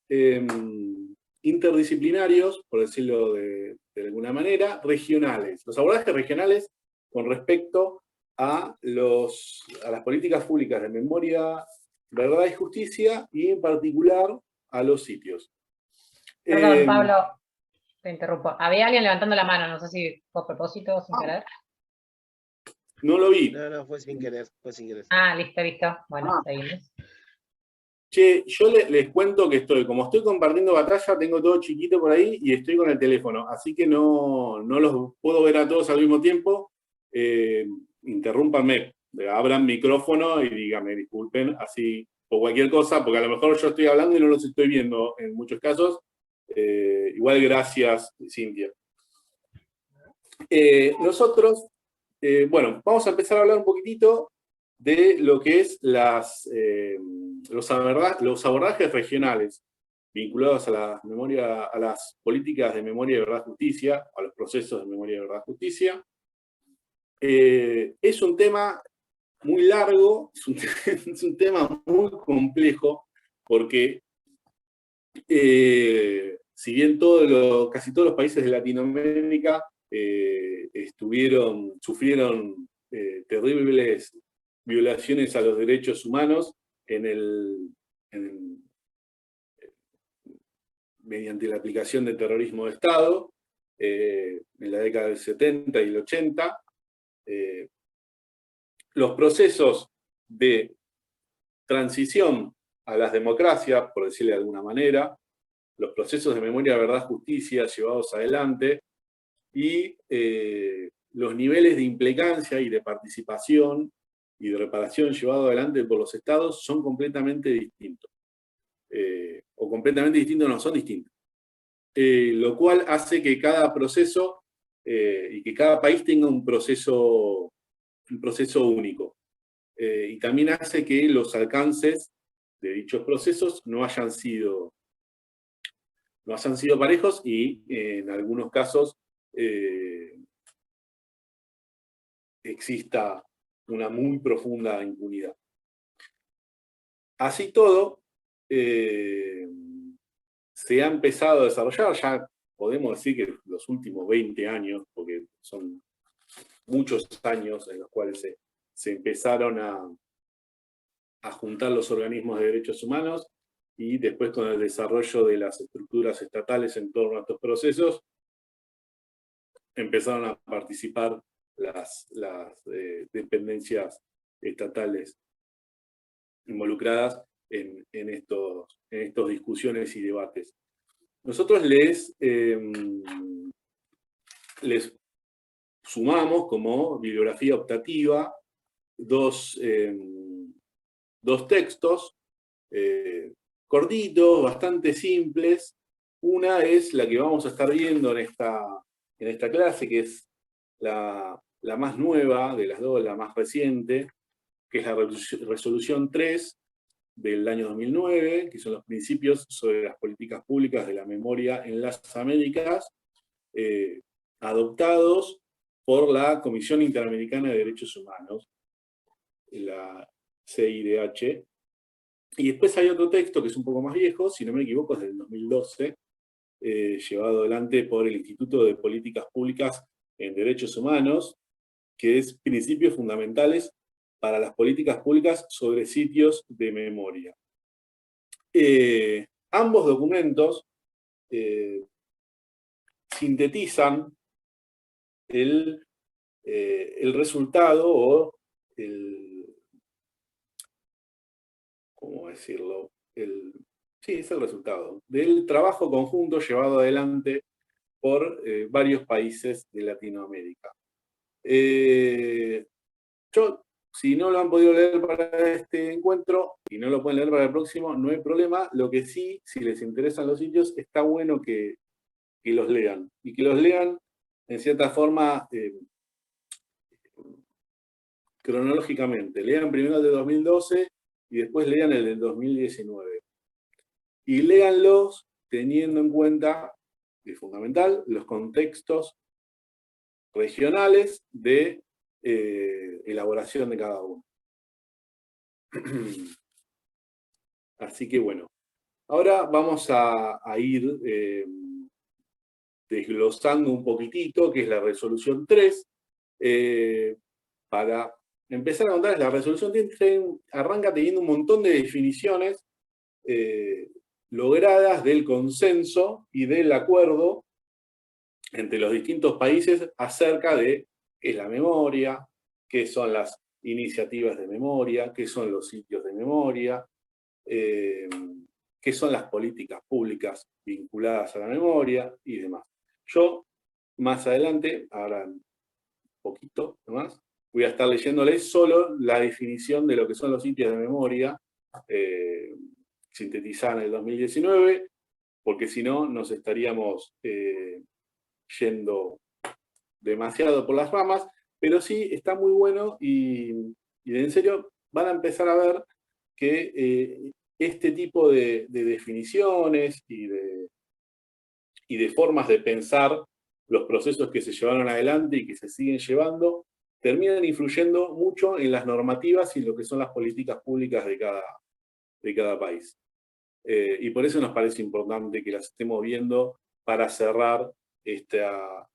interdisciplinarios, por decirlo de alguna manera, regionales. Los abordajes regionales con respecto a las políticas públicas de memoria verdad y justicia, y en particular a los sitios. Perdón, Pablo, te interrumpo. Había alguien levantando la mano, no sé si fue a propósito o sin querer. No lo vi. No, fue sin querer, fue sin querer. Ah, listo. Bueno, seguimos. Che, yo les cuento que como estoy compartiendo batalla, tengo todo chiquito por ahí y estoy con el teléfono, así que no los puedo ver a todos al mismo tiempo. Interrúmpanme, abran micrófono y díganme, disculpen, así, o cualquier cosa, porque a lo mejor yo estoy hablando y no los estoy viendo en muchos casos. Igual gracias, Cintia. Nosotros, bueno, vamos a empezar a hablar un poquitito de lo que es los abordajes regionales vinculados a las políticas de memoria, verdad, justicia, a los procesos de memoria, verdad, justicia. Es un tema muy largo, es un tema muy complejo, porque si bien casi todos los países de Latinoamérica sufrieron terribles violaciones a los derechos humanos mediante la aplicación de terrorismo de Estado, en la década del 70 y el 80. Los procesos de transición a las democracias, por decirle de alguna manera, los procesos de memoria, verdad, justicia llevados adelante, y los niveles de implicancia y de participación y de reparación llevado adelante por los estados son completamente distintos. O completamente distintos no, son distintos. Lo cual hace que cada proceso y que cada país tenga un proceso único. Y también hace que los alcances de dichos procesos no hayan sido parejos y en algunos casos exista una muy profunda impunidad. Así todo, se ha empezado a desarrollar, ya podemos decir que los últimos 20 años, porque son muchos años en los cuales se empezaron a juntar los organismos de derechos humanos, y después con el desarrollo de las estructuras estatales en torno a estos procesos, empezaron a participar las dependencias estatales involucradas en estos discusiones y debates. Nosotros les sumamos como bibliografía optativa dos textos cortitos, bastante simples. Una es la que vamos a estar viendo en esta clase, que es la más nueva de las dos, la más reciente, que es la resolución 3 del año 2009, que son los principios sobre las políticas públicas de la memoria en las Américas, adoptados por la Comisión Interamericana de Derechos Humanos, la CIDH. Y después hay otro texto que es un poco más viejo, si no me equivoco es del 2012, llevado adelante por el Instituto de Políticas Públicas en Derechos Humanos, que es Principios Fundamentales para las Políticas Públicas sobre Sitios de Memoria. Ambos documentos sintetizan el resultado o ¿cómo decirlo? Sí, es el resultado del trabajo conjunto llevado adelante por varios países de Latinoamérica. Si no lo han podido leer para este encuentro y no lo pueden leer para el próximo, no hay problema. Lo que sí, si les interesan los sitios, está bueno que los lean. Y que los lean, en cierta forma, cronológicamente. Lean primero el de 2012 y después lean el del 2019. Y léanlos teniendo en cuenta, es fundamental, los contextos regionales de elaboración de cada uno. Así que bueno, ahora vamos a ir desglosando un poquitito, que es la resolución 3, para empezar a contarles, la resolución arranca teniendo un montón de definiciones logradas del consenso y del acuerdo entre los distintos países acerca de qué es la memoria, qué son las iniciativas de memoria, qué son los sitios de memoria, qué son las políticas públicas vinculadas a la memoria y demás. Yo, más adelante, ahora un poquito nomás, voy a estar leyéndoles solo la definición de lo que son los sitios de memoria, sintetizada en el 2019, porque si no nos estaríamos yendo demasiado por las ramas, pero sí está muy bueno y en serio van a empezar a ver que este tipo de definiciones y de formas de pensar los procesos que se llevaron adelante y que se siguen llevando, terminan influyendo mucho en las normativas y en lo que son las políticas públicas de cada país. Y por eso nos parece importante que las estemos viendo para cerrar esta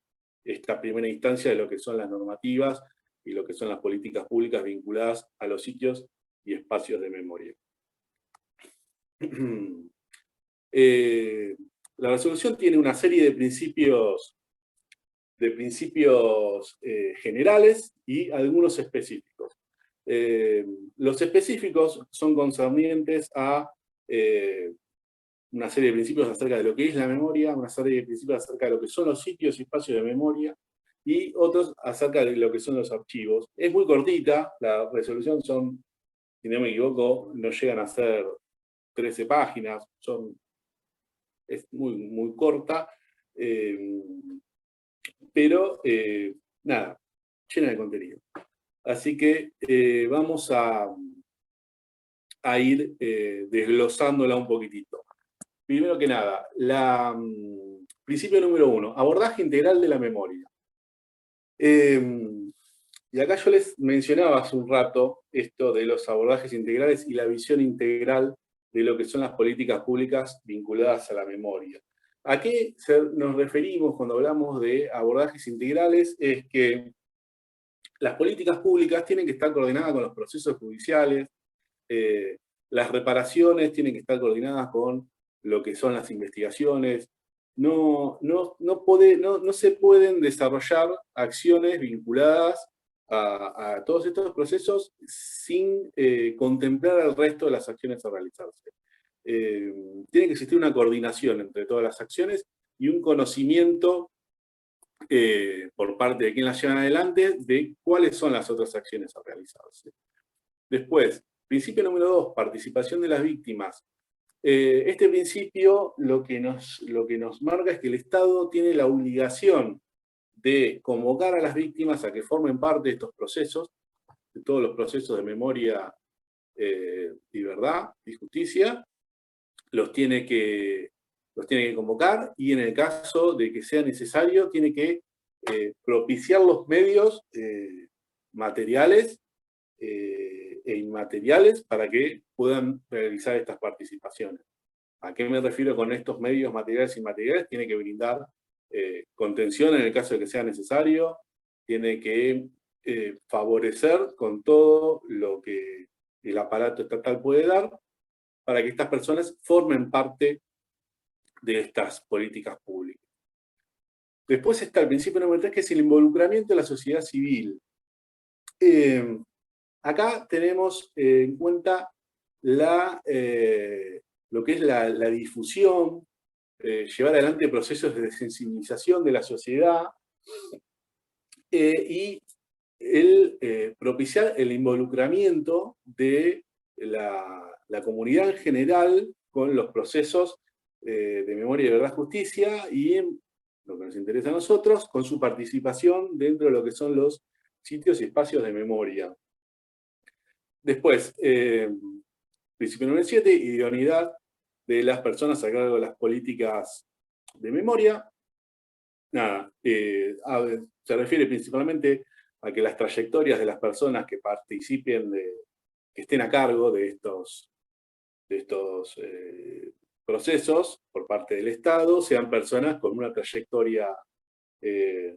primera instancia de lo que son las normativas y lo que son las políticas públicas vinculadas a los sitios y espacios de memoria. La resolución tiene una serie de principios generales y algunos específicos. Los específicos son concernientes a una serie de principios acerca de lo que es la memoria, una serie de principios acerca de lo que son los sitios y espacios de memoria, y otros acerca de lo que son los archivos. Es muy cortita, la resolución son, si no me equivoco, no llegan a ser 13 páginas, es muy, muy corta, pero nada, llena de contenido. Así que vamos a ir desglosándola un poquitito. Primero que nada, principio número 1, abordaje integral de la memoria. Y acá yo les mencionaba hace un rato esto de los abordajes integrales y la visión integral de lo que son las políticas públicas vinculadas a la memoria. ¿A qué nos referimos cuando hablamos de abordajes integrales? Es que las políticas públicas tienen que estar coordinadas con los procesos judiciales, las reparaciones tienen que estar coordinadas con lo que son las investigaciones. No se pueden desarrollar acciones vinculadas a todos estos procesos sin contemplar el resto de las acciones a realizarse. Tiene que existir una coordinación entre todas las acciones y un conocimiento por parte de quien las llevan adelante de cuáles son las otras acciones a realizarse. Después, principio número 2, participación de las víctimas. Este principio lo que nos marca es que el Estado tiene la obligación de convocar a las víctimas a que formen parte de estos procesos, de todos los procesos de memoria y verdad y justicia, los tiene que convocar, y en el caso de que sea necesario, tiene que propiciar los medios materiales e inmateriales para que puedan realizar estas participaciones. ¿A qué me refiero con estos medios materiales e inmateriales? Tiene que brindar contención en el caso de que sea necesario, tiene que favorecer con todo lo que el aparato estatal puede dar para que estas personas formen parte de estas políticas públicas. Después está el principio número 3, que es el involucramiento de la sociedad civil. Acá tenemos en cuenta lo que es la difusión, llevar adelante procesos de sensibilización de la sociedad y propiciar el involucramiento de la comunidad en general con los procesos de memoria y verdad justicia, y en lo que nos interesa a nosotros, con su participación dentro de lo que son los sitios y espacios de memoria. Después, principio número 7, idoneidad de las personas a cargo de las políticas de memoria. Nada, se refiere principalmente a que las trayectorias de las personas que participen, que estén a cargo de estos procesos por parte del Estado, sean personas con una trayectoria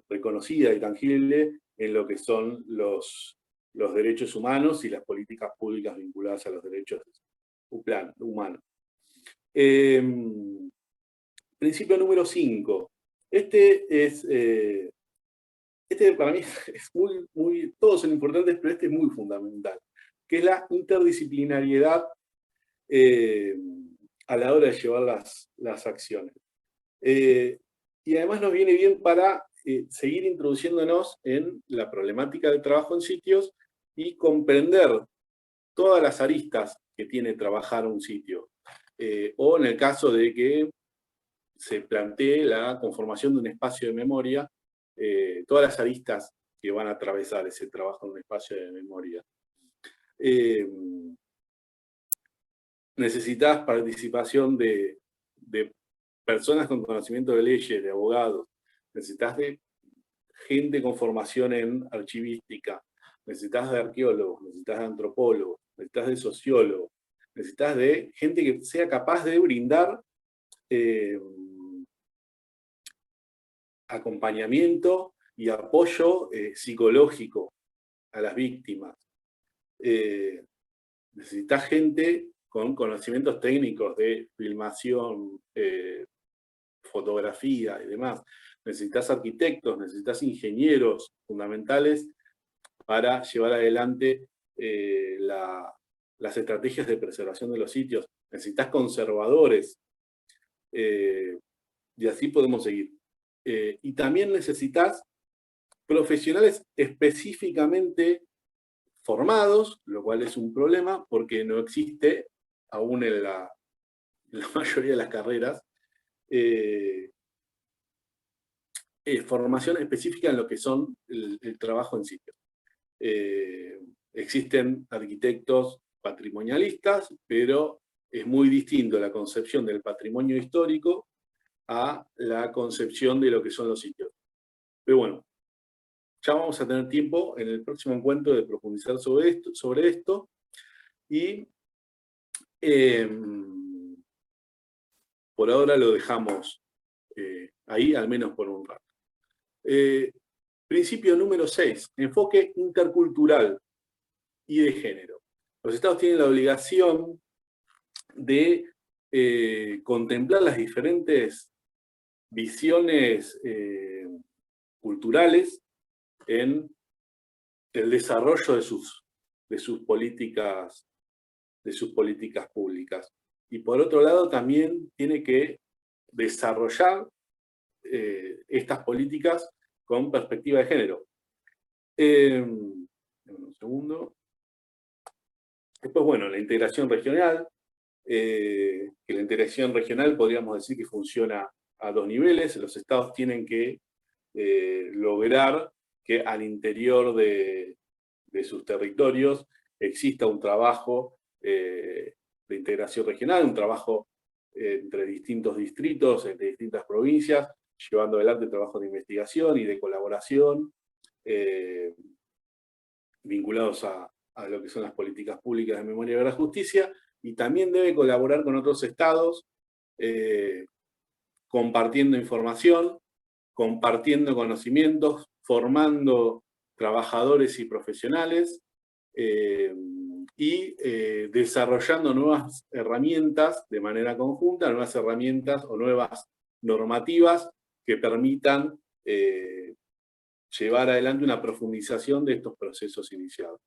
reconocida y tangible en lo que son los los derechos humanos y las políticas públicas vinculadas a los derechos humanos. Principio número 5. Este para mí es todos son importantes, pero este es muy fundamental, que es la interdisciplinariedad a la hora de llevar las acciones. Y además nos viene bien para seguir introduciéndonos en la problemática del trabajo en sitios y comprender todas las aristas que tiene trabajar un sitio. O en el caso de que se plantee la conformación de un espacio de memoria, todas las aristas que van a atravesar ese trabajo en un espacio de memoria. Necesitas participación de personas con conocimiento de leyes, de abogados, necesitas de gente con formación en archivística, necesitas de arqueólogos, necesitas de antropólogos, necesitas de sociólogos, necesitas de gente que sea capaz de brindar acompañamiento y apoyo psicológico a las víctimas. Necesitas gente con conocimientos técnicos de filmación, fotografía y demás. Necesitas arquitectos, necesitas ingenieros fundamentales para llevar adelante las estrategias de preservación de los sitios. Necesitas conservadores, y así podemos seguir. Y también necesitas profesionales específicamente formados, lo cual es un problema porque no existe, aún en la mayoría de las carreras, formación específica en lo que son el trabajo en sitio. Existen arquitectos patrimonialistas, pero es muy distinto la concepción del patrimonio histórico a la concepción de lo que son los sitios. Pero bueno, ya vamos a tener tiempo en el próximo encuentro de profundizar sobre esto y por ahora lo dejamos ahí, al menos por un rato. Principio número 6, enfoque intercultural y de género. Los Estados tienen la obligación de contemplar las diferentes visiones culturales en el desarrollo de sus políticas públicas. Y por otro lado también tiene que desarrollar estas políticas con perspectiva de género. Un segundo. Después, bueno, la integración regional, que la integración regional podríamos decir que funciona a dos niveles. Los estados tienen que lograr que al interior de sus territorios exista un trabajo de integración regional, un trabajo entre distintos distritos, entre distintas provincias, llevando adelante trabajo de investigación y de colaboración vinculados a lo que son las políticas públicas de memoria, verdad, justicia, y también debe colaborar con otros estados, compartiendo información, compartiendo conocimientos, formando trabajadores y profesionales, y desarrollando nuevas herramientas de manera conjunta, nuevas herramientas o nuevas normativas que permitan llevar adelante una profundización de estos procesos iniciados.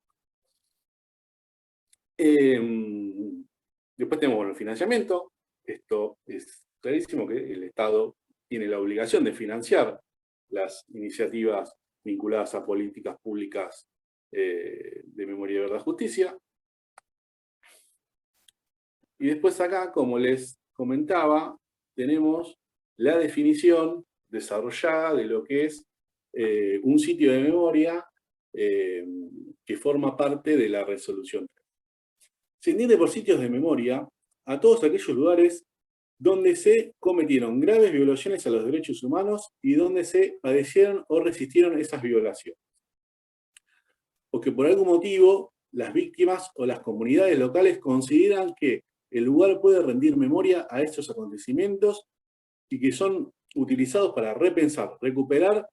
Después tenemos, bueno, el financiamiento. Esto es clarísimo que el Estado tiene la obligación de financiar las iniciativas vinculadas a políticas públicas de memoria, verdad, justicia. Y después acá, como les comentaba, tenemos la definición desarrollada de lo que es un sitio de memoria que forma parte de la resolución. Se entiende por sitios de memoria a todos aquellos lugares donde se cometieron graves violaciones a los derechos humanos y donde se padecieron o resistieron esas violaciones. O que por algún motivo las víctimas o las comunidades locales consideran que el lugar puede rendir memoria a estos acontecimientos y que son utilizados para repensar, recuperar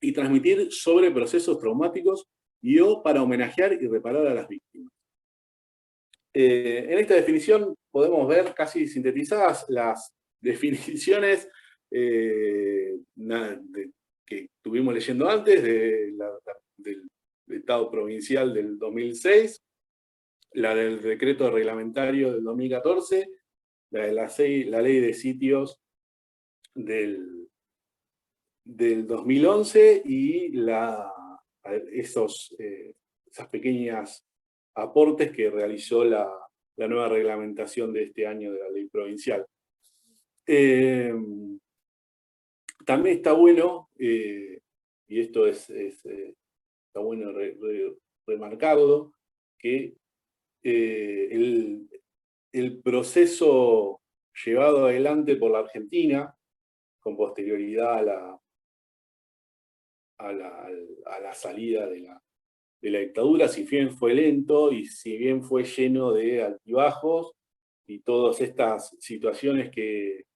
y transmitir sobre procesos traumáticos y o para homenajear y reparar a las víctimas. En esta definición podemos ver casi sintetizadas las definiciones que estuvimos leyendo antes del Estado provincial del 2006, la del decreto reglamentario del 2014, la ley de sitios del 2011 y esas pequeñas aportes que realizó la nueva reglamentación de este año de la ley provincial. También está bueno, y esto está bueno remarcarlo, que el proceso llevado adelante por la Argentina, con posterioridad a la salida de la dictadura, si bien fue lento y si bien fue lleno de altibajos y todas estas situaciones que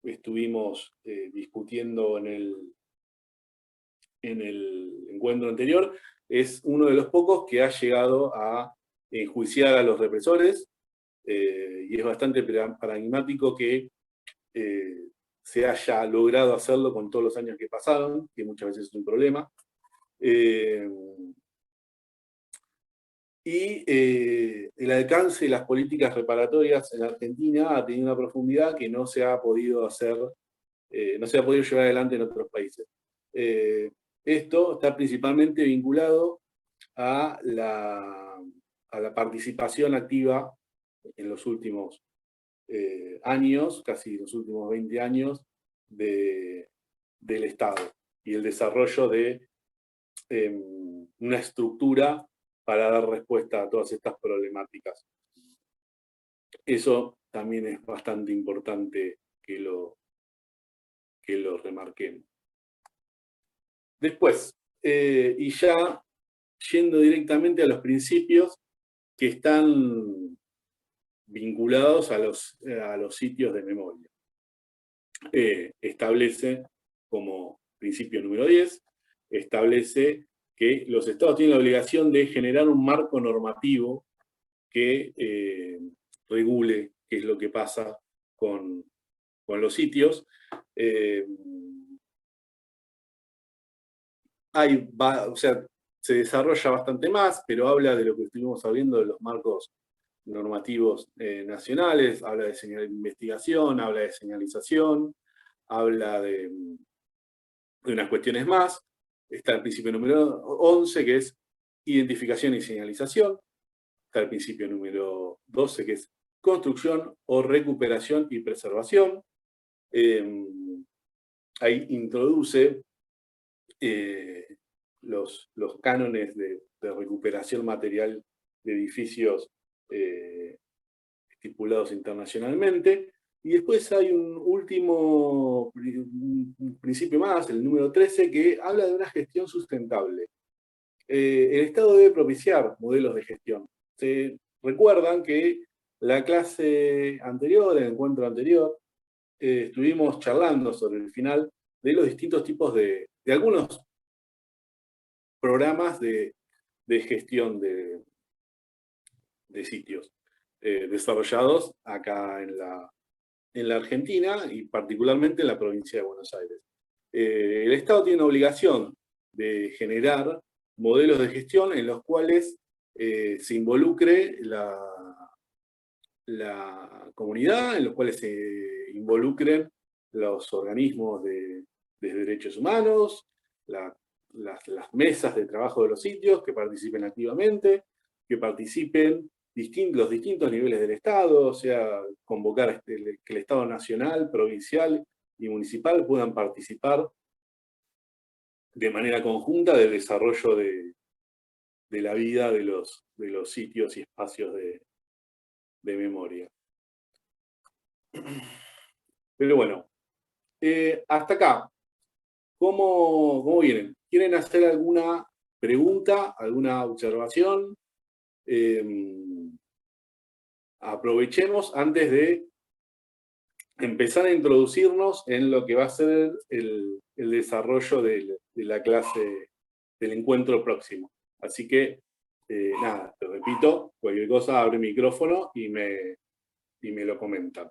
estuvimos discutiendo en el encuentro anterior, es uno de los pocos que ha llegado a enjuiciar a los represores, y es bastante paradigmático que se haya logrado hacerlo con todos los años que pasaron, que muchas veces es un problema. El alcance de las políticas reparatorias en Argentina ha tenido una profundidad que no se ha podido hacer, no se ha podido llevar adelante en otros países. Esto está principalmente vinculado a la participación activa en los últimos años, casi los últimos 20 años, del Estado y el desarrollo de una estructura para dar respuesta a todas estas problemáticas. Eso también es bastante importante que lo remarquemos. Después, y ya yendo directamente a los principios que están vinculados a los sitios de memoria. Establece como principio número 10, establece que los estados tienen la obligación de generar un marco normativo que regule qué es lo que pasa con los sitios. Se desarrolla bastante más, pero habla de lo que estuvimos hablando de los marcos normativos nacionales, habla de investigación, habla de señalización, habla de unas cuestiones más. Está el principio número 11, que es identificación y señalización. Está el principio número 12, que es construcción o recuperación y preservación. Ahí introduce los cánones de recuperación material de edificios estipulados internacionalmente. Y después hay un último principio más, el número 13, que habla de una gestión sustentable. El Estado debe propiciar modelos de gestión. Se recuerdan que la clase anterior, el encuentro anterior, estuvimos charlando sobre el final de los distintos tipos de algunos programas de gestión de sitios desarrollados acá en la Argentina y particularmente en la provincia de Buenos Aires. El Estado tiene una obligación de generar modelos de gestión en los cuales se involucre la comunidad, en los cuales se involucren los organismos de derechos humanos, las mesas de trabajo de los sitios, que participen activamente, que participen los distintos niveles del Estado, o sea, convocar que el Estado nacional, provincial y municipal puedan participar de manera conjunta del desarrollo de la vida de los sitios y espacios de memoria. Pero bueno, hasta acá, ¿cómo vienen? ¿Quieren hacer alguna pregunta, alguna observación? Aprovechemos antes de empezar a introducirnos en lo que va a ser el desarrollo de la clase encuentro próximo. Así que, nada, te repito, cualquier cosa, abre el micrófono y me lo comentan.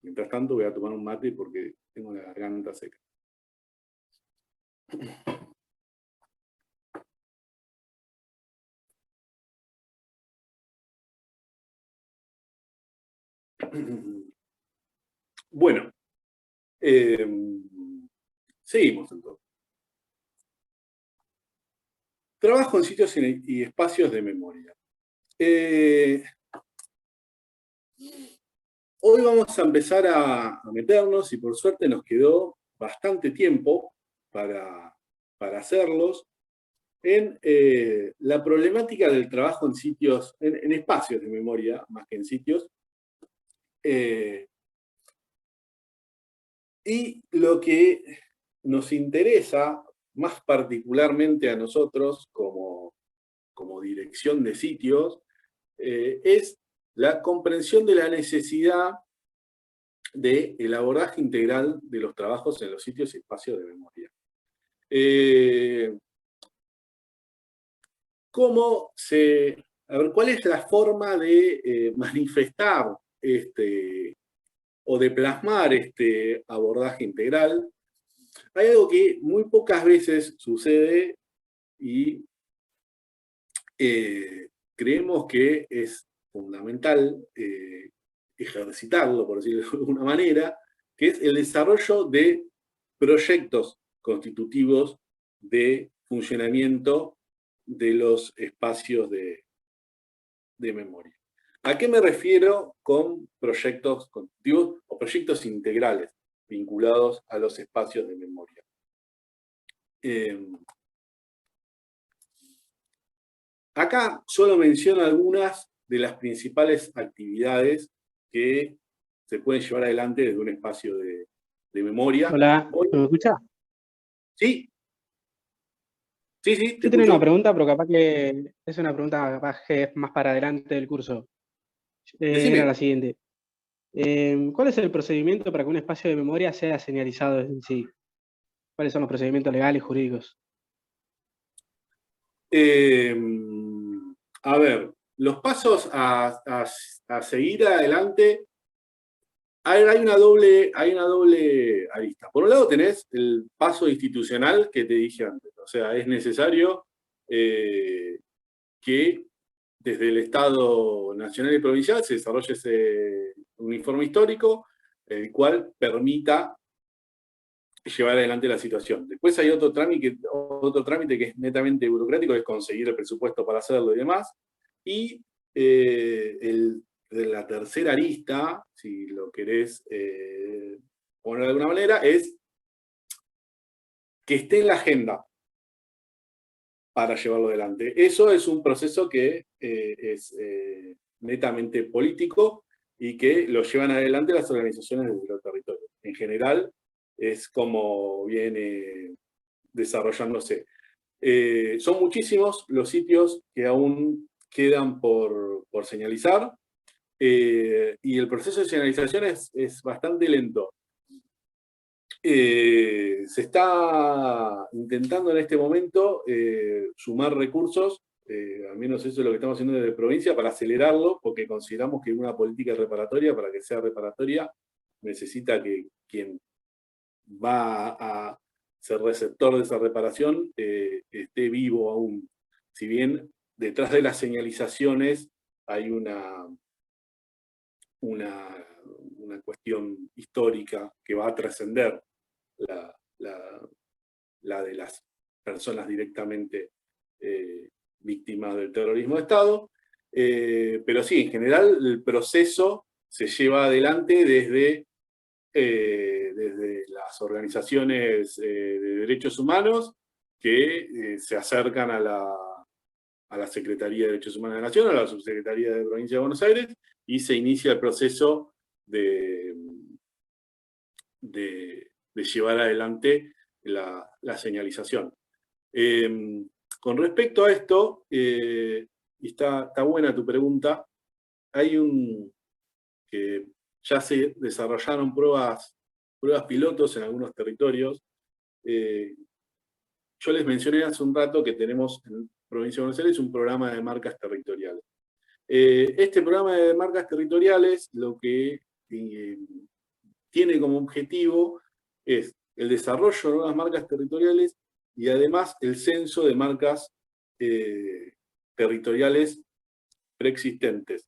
Mientras tanto voy a tomar un mate porque tengo la garganta seca. Bueno, seguimos entonces. Trabajo en sitios y espacios de memoria. Hoy vamos a empezar a meternos, y por suerte nos quedó bastante tiempo para hacerlos, en la problemática del trabajo en sitios, en espacios de memoria, más que en sitios. Y lo que nos interesa, más particularmente a nosotros como dirección de sitios, es la comprensión de la necesidad del abordaje integral de los trabajos en los sitios y espacios de memoria. ¿Cuál es la forma de manifestar o de plasmar este abordaje integral? Hay algo que muy pocas veces sucede y creemos que es fundamental ejercitarlo, por decirlo de alguna manera, que es el desarrollo de proyectos constitutivos de funcionamiento de los espacios de memoria. ¿A qué me refiero con proyectos constitutivos o proyectos integrales vinculados a los espacios de memoria? Acá solo menciono algunas de las principales actividades que se pueden llevar adelante desde un espacio de memoria. Hola, ¿me escucha? Sí. Sí, Yo tenía una pregunta, pero capaz que es una pregunta capaz que es más para adelante del curso. Era la siguiente. ¿Cuál es el procedimiento para que un espacio de memoria sea señalizado en sí? ¿Cuáles son los procedimientos legales y jurídicos? A ver, los pasos a seguir adelante, hay una doble arista. Por un lado tenés el paso institucional que te dije antes. O sea, es necesario que desde el Estado nacional y provincial se desarrolle un informe histórico, el cual permita llevar adelante la situación. Después hay otro trámite que es netamente burocrático, que es conseguir el presupuesto para hacerlo y demás. Y la tercera arista, si lo querés poner de alguna manera, es que esté en la agenda para llevarlo adelante. Eso es un proceso que es netamente político y que lo llevan adelante las organizaciones desde los territorios. En general, es como viene desarrollándose. Son muchísimos los sitios que aún quedan por señalizar, y el proceso de señalización es bastante lento. Se está intentando en este momento sumar recursos, al menos eso es lo que estamos haciendo desde provincia, para acelerarlo, porque consideramos que una política reparatoria, para que sea reparatoria, necesita que quien va a ser receptor de esa reparación esté vivo aún. Si bien detrás de las señalizaciones hay una cuestión histórica que va a trascender la de las personas directamente víctimas del terrorismo de Estado, pero sí, en general el proceso se lleva adelante desde las organizaciones de derechos humanos que se acercan a la Secretaría de Derechos Humanos de la Nación, a la Subsecretaría de Provincia de Buenos Aires, y se inicia el proceso de llevar adelante la señalización. Con respecto a esto, y está buena tu pregunta, que ya se desarrollaron pruebas pilotos en algunos territorios. yo les mencioné hace un rato que tenemos en Provincia de Buenos Aires un programa de marcas territoriales. Este programa de marcas territoriales lo que tiene como objetivo es el desarrollo de nuevas marcas territoriales y además el censo de marcas territoriales preexistentes.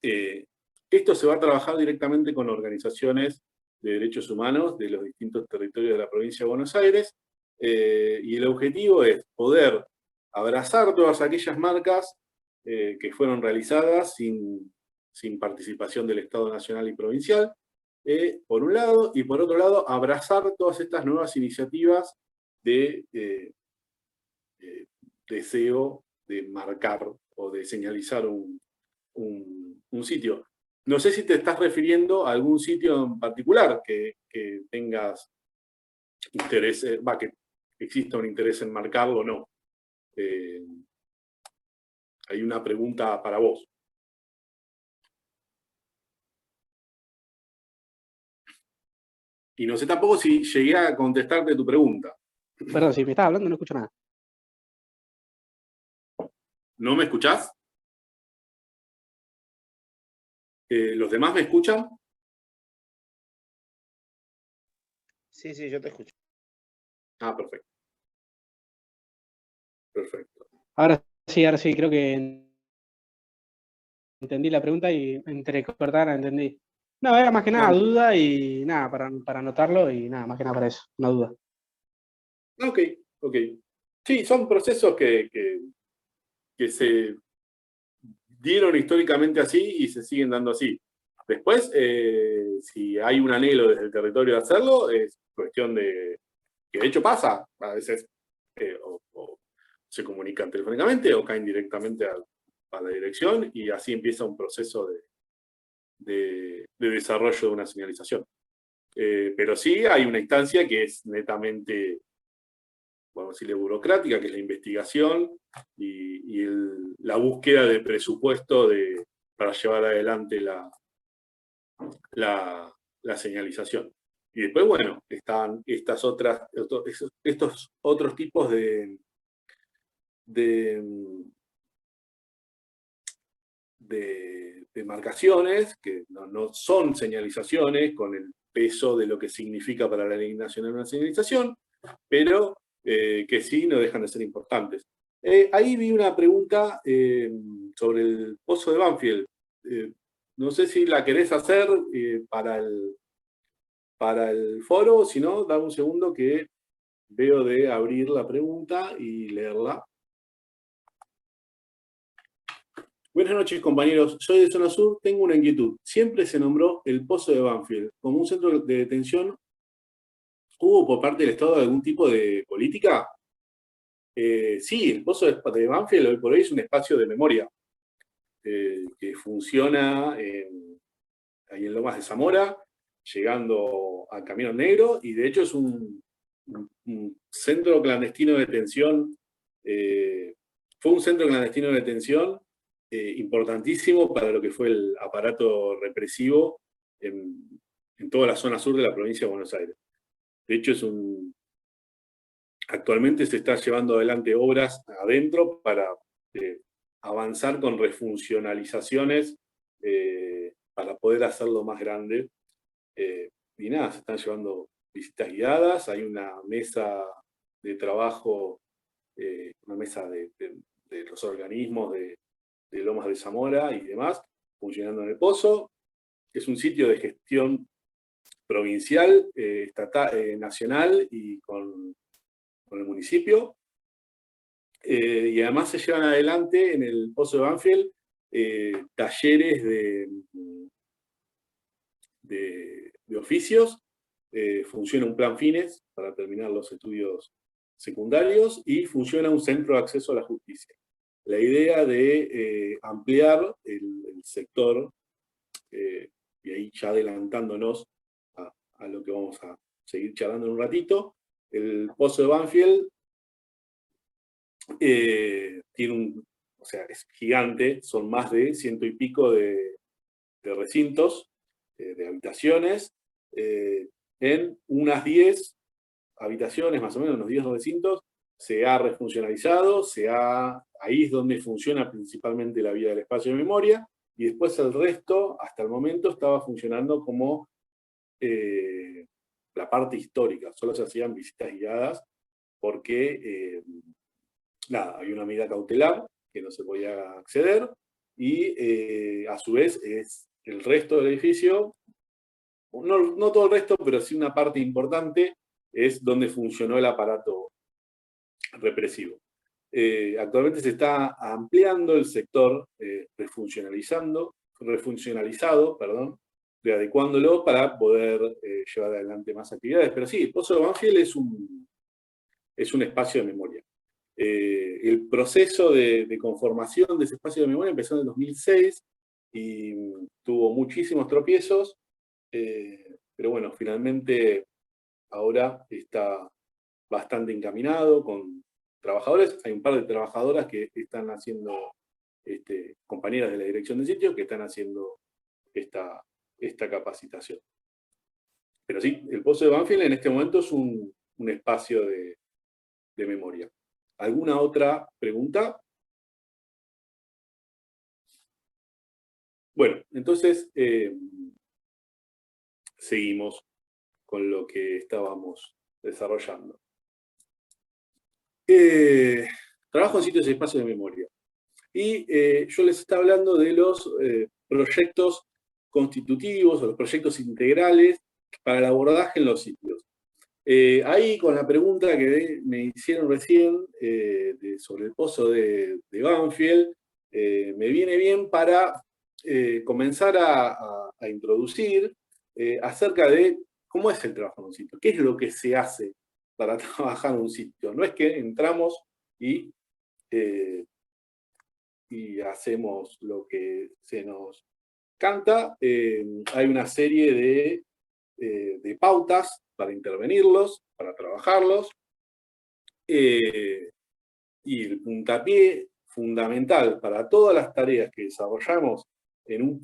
Esto se va a trabajar directamente con organizaciones de derechos humanos de los distintos territorios de la provincia de Buenos Aires, y el objetivo es poder abrazar todas aquellas marcas que fueron realizadas sin participación del Estado nacional y provincial, por un lado, y por otro lado, abrazar todas estas nuevas iniciativas de deseo de marcar o de señalizar un sitio. No sé si te estás refiriendo a algún sitio en particular que tengas interés, que exista un interés en marcarlo o no. Hay una pregunta para vos. Y no sé tampoco si llegué a contestarte tu pregunta. Perdón, si me estás hablando no escucho nada. ¿No me escuchás? ¿Los demás me escuchan? Sí, sí, yo te escucho. Ah, perfecto. Perfecto. Ahora sí, creo que entendí la pregunta y entre cortar entendí. No, era más que nada duda y nada, para anotarlo y nada, más que nada para eso, una duda. Ok. Sí, son procesos que se dieron históricamente así y se siguen dando así. Después, si hay un anhelo desde el territorio de hacerlo, es cuestión de, que de hecho pasa, a veces o se comunican telefónicamente o caen directamente a la dirección y así empieza un proceso de desarrollo de una señalización. Pero sí hay una instancia que es netamente, vamos a decirle, burocrática, que es la investigación y la búsqueda de presupuesto para llevar adelante la señalización. Y después, bueno, están estos otros tipos de marcaciones, que no son señalizaciones con el peso de lo que significa para la Ley Nacional una señalización, pero que sí no dejan de ser importantes. Ahí vi una pregunta sobre el pozo de Banfield. No sé si la querés hacer para el foro, si no, dame un segundo que veo de abrir la pregunta y leerla. Buenas noches, compañeros. Soy de Zona Sur, tengo una inquietud. Siempre se nombró el Pozo de Banfield como un centro de detención. ¿Hubo por parte del Estado algún tipo de política? Sí, el Pozo de Banfield hoy por hoy es un espacio de memoria que funciona ahí en Lomas de Zamora, llegando al Camino Negro, y de hecho es un centro clandestino de detención. Fue un centro clandestino de detención importantísimo para lo que fue el aparato represivo en toda la zona sur de la provincia de Buenos Aires. De hecho, actualmente se está llevando adelante obras adentro para avanzar con refuncionalizaciones para poder hacerlo más grande. Y nada, se están llevando visitas guiadas, hay una mesa de trabajo, una mesa de los organismos de Lomas de Zamora y demás, funcionando en el Pozo. Es un sitio de gestión provincial, estatal, nacional y con el municipio. Y además se llevan adelante en el Pozo de Banfield talleres de oficios. Funciona un plan fines para terminar los estudios secundarios y funciona un centro de acceso a la justicia. La idea de ampliar el sector, y ahí ya adelantándonos a lo que vamos a seguir charlando en un ratito, el Pozo de Banfield tiene es gigante, son más de 100 y pico de recintos, de habitaciones, en unas 10 habitaciones, más o menos, unos 10 recintos, se ha refuncionalizado, ahí es donde funciona principalmente la vía del espacio de memoria, y después el resto, hasta el momento, estaba funcionando como la parte histórica. Solo se hacían visitas guiadas porque, nada, hay una medida cautelar que no se podía acceder, y a su vez es el resto del edificio, no todo el resto, pero sí una parte importante, es donde funcionó el aparato represivo. Actualmente se está ampliando el sector, refuncionalizado, readecuándolo para poder llevar adelante más actividades. Pero sí, el Pozo de Banfield es un espacio de memoria. El proceso de conformación de ese espacio de memoria empezó en el 2006 y tuvo muchísimos tropiezos, pero bueno, finalmente ahora está bastante encaminado con trabajadores. Hay un par de trabajadoras que están haciendo, compañeras de la dirección del sitio, que están haciendo esta capacitación. Pero sí, el Pozo de Banfield en este momento es un espacio de memoria. ¿Alguna otra pregunta? Bueno, entonces seguimos con lo que estábamos desarrollando. Trabajo en sitios y espacios de memoria. Y yo les estaba hablando de los proyectos constitutivos o los proyectos integrales para el abordaje en los sitios. Ahí con la pregunta que me hicieron recién sobre el pozo de Banfield, me viene bien para comenzar a introducir acerca de cómo es el trabajo en un sitio, qué es lo que se hace para trabajar en un sitio. No es que entramos y hacemos lo que se nos canta. Hay una serie de pautas para intervenirlos, para trabajarlos, y el puntapié fundamental para todas las tareas que desarrollamos en un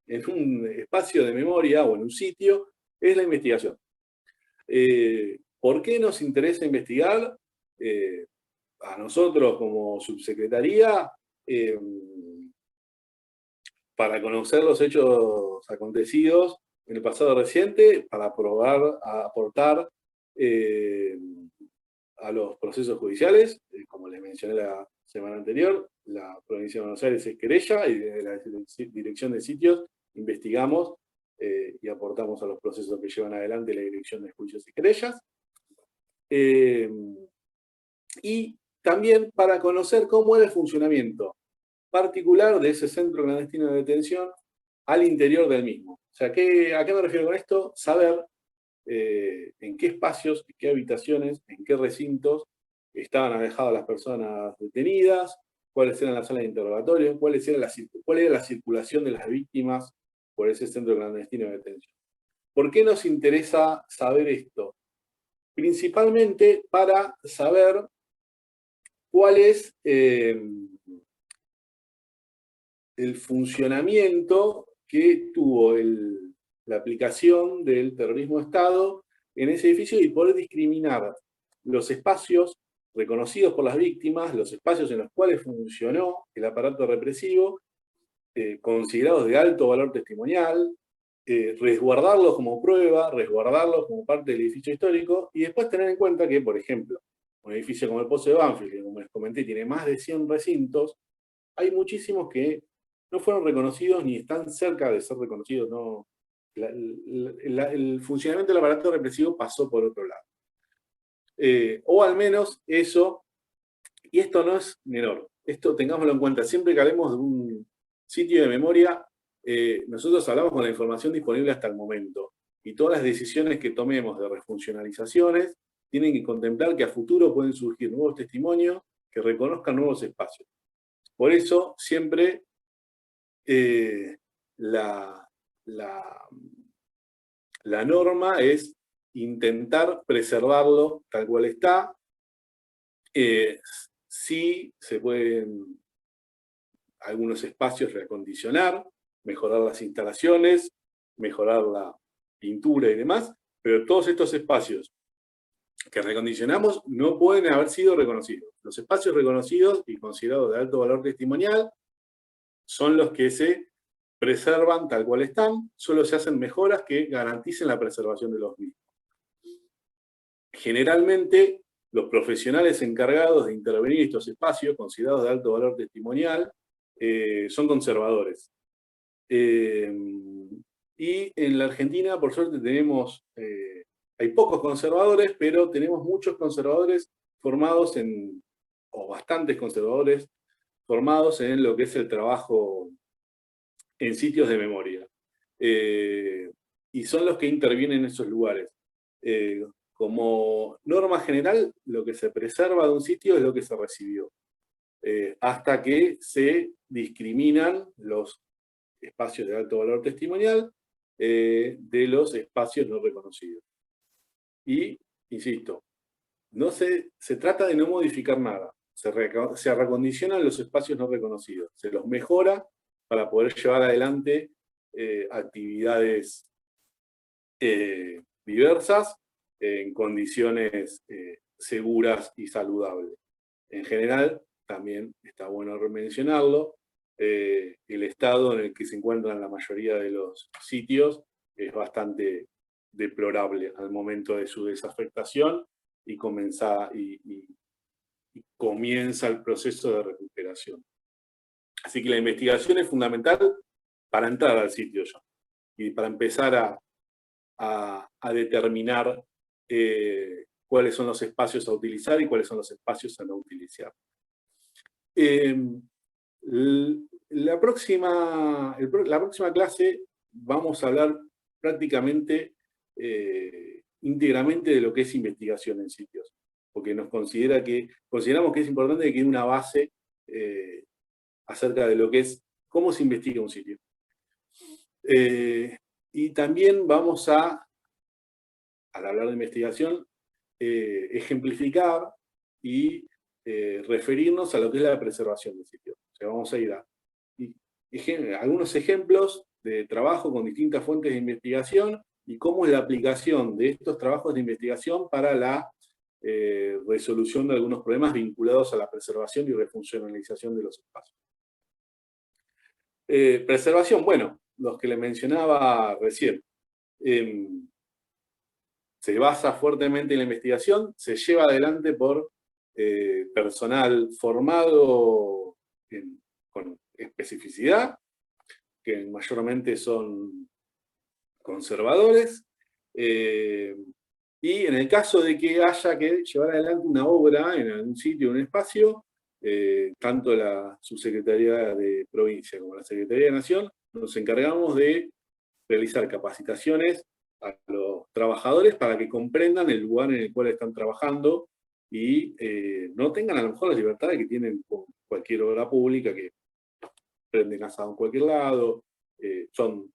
en un espacio de memoria o en un sitio, es la investigación. ¿Por qué nos interesa investigar? A nosotros como subsecretaría, para conocer los hechos acontecidos en el pasado reciente, para aportar a los procesos judiciales. Como les mencioné la semana anterior, la provincia de Buenos Aires es querella, y desde la Dirección de Sitios investigamos y aportamos a los procesos que llevan adelante la Dirección de Juicios y Querellas. Y también para conocer cómo era el funcionamiento particular de ese centro clandestino de detención al interior del mismo. O sea, ¿a qué me refiero con esto? Saber en qué espacios, en qué habitaciones, en qué recintos estaban alejadas las personas detenidas, cuáles eran las salas de interrogatorio, cuál era la circulación de las víctimas por ese centro clandestino de detención. ¿Por qué nos interesa saber esto? Principalmente para saber cuál es el funcionamiento que tuvo la aplicación del terrorismo de Estado en ese edificio, y poder discriminar los espacios reconocidos por las víctimas, los espacios en los cuales funcionó el aparato represivo, considerados de alto valor testimonial, resguardarlos como prueba, resguardarlos como parte del edificio histórico, y después tener en cuenta que, por ejemplo, un edificio como el Pozo de Banfield, que como les comenté tiene más de 100 recintos, hay muchísimos que no fueron reconocidos ni están cerca de ser reconocidos. No, el funcionamiento del aparato represivo pasó por otro lado. O al menos eso, y esto no es menor, esto tengámoslo en cuenta, siempre que hablemos de un sitio de memoria, nosotros hablamos con la información disponible hasta el momento, y todas las decisiones que tomemos de refuncionalizaciones tienen que contemplar que a futuro pueden surgir nuevos testimonios que reconozcan nuevos espacios. Por eso, siempre la norma es intentar preservarlo tal cual está. Sí se pueden algunos espacios reacondicionar, mejorar las instalaciones, mejorar la pintura y demás, pero todos estos espacios que recondicionamos no pueden haber sido reconocidos. Los espacios reconocidos y considerados de alto valor testimonial son los que se preservan tal cual están, solo se hacen mejoras que garanticen la preservación de los mismos. Generalmente, los profesionales encargados de intervenir en estos espacios, considerados de alto valor testimonial, son conservadores. Y en la Argentina, por suerte, hay pocos conservadores, pero tenemos muchos conservadores formados o bastantes conservadores formados en lo que es el trabajo en sitios de memoria. Y son los que intervienen en esos lugares. Como norma general, lo que se preserva de un sitio es lo que se recibió. Hasta que se discriminan los espacios de alto valor testimonial de los espacios no reconocidos. Y, insisto, se trata de no modificar nada. Se recondicionan los espacios no reconocidos. Se los mejora para poder llevar adelante actividades diversas en condiciones seguras y saludables. En general, también está bueno mencionarlo, el estado en el que se encuentran la mayoría de los sitios es bastante deplorable al momento de su desafectación y comienza el proceso de recuperación. Así que la investigación es fundamental para entrar al sitio ya y para empezar a determinar cuáles son los espacios a utilizar y cuáles son los espacios a no utilizar. La próxima clase vamos a hablar prácticamente íntegramente de lo que es investigación en sitios, porque consideramos que es importante que quede una base acerca de lo que es cómo se investiga un sitio. Y también vamos al hablar de investigación, ejemplificar y referirnos a lo que es la preservación del sitio. O sea, vamos a ir a algunos ejemplos de trabajo con distintas fuentes de investigación y cómo es la aplicación de estos trabajos de investigación para la resolución de algunos problemas vinculados a la preservación y refuncionalización de los espacios. Preservación, bueno, los que les mencionaba recién. Se basa fuertemente en la investigación, se lleva adelante por personal formado con especificidad, que mayormente son conservadores, y en el caso de que haya que llevar adelante una obra en algún sitio, en un espacio, tanto la Subsecretaría de Provincia como la Secretaría de Nación, nos encargamos de realizar capacitaciones a los trabajadores para que comprendan el lugar en el cual están trabajando y no tengan a lo mejor las libertades que tienen con cualquier obra pública, que prenden asado en cualquier lado, son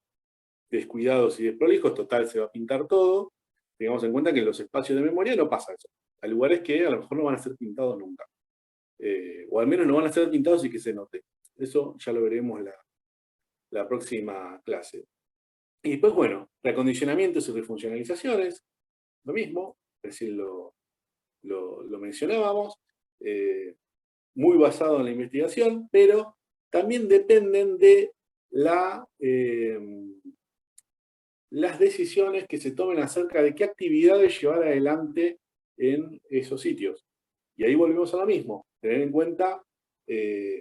descuidados y desprolijos, total se va a pintar todo. Tengamos en cuenta que en los espacios de memoria no pasa eso. Hay lugares que a lo mejor no van a ser pintados nunca. O al menos no van a ser pintados y que se note. Eso ya lo veremos la próxima clase. Y después, bueno, reacondicionamientos y refuncionalizaciones, lo mismo, recién lo mencionábamos, muy basado en la investigación, pero también dependen de las decisiones que se tomen acerca de qué actividades llevar adelante en esos sitios. Y ahí volvemos a lo mismo, tener en cuenta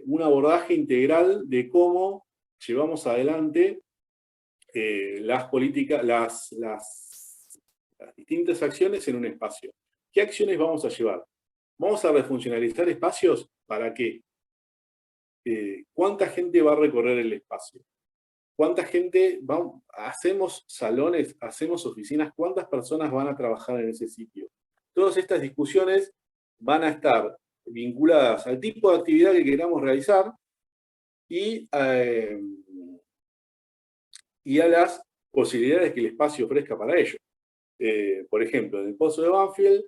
un abordaje integral de cómo llevamos adelante las políticas, las distintas acciones en un espacio. ¿Qué acciones vamos a llevar? Vamos a refuncionalizar espacios para que ¿cuánta gente va a recorrer el espacio? ¿Cuánta gente hacemos salones, hacemos oficinas? ¿Cuántas personas van a trabajar en ese sitio? Todas estas discusiones van a estar vinculadas al tipo de actividad que queramos realizar y a las posibilidades que el espacio ofrezca para ello. Por ejemplo, en el Pozo de Banfield,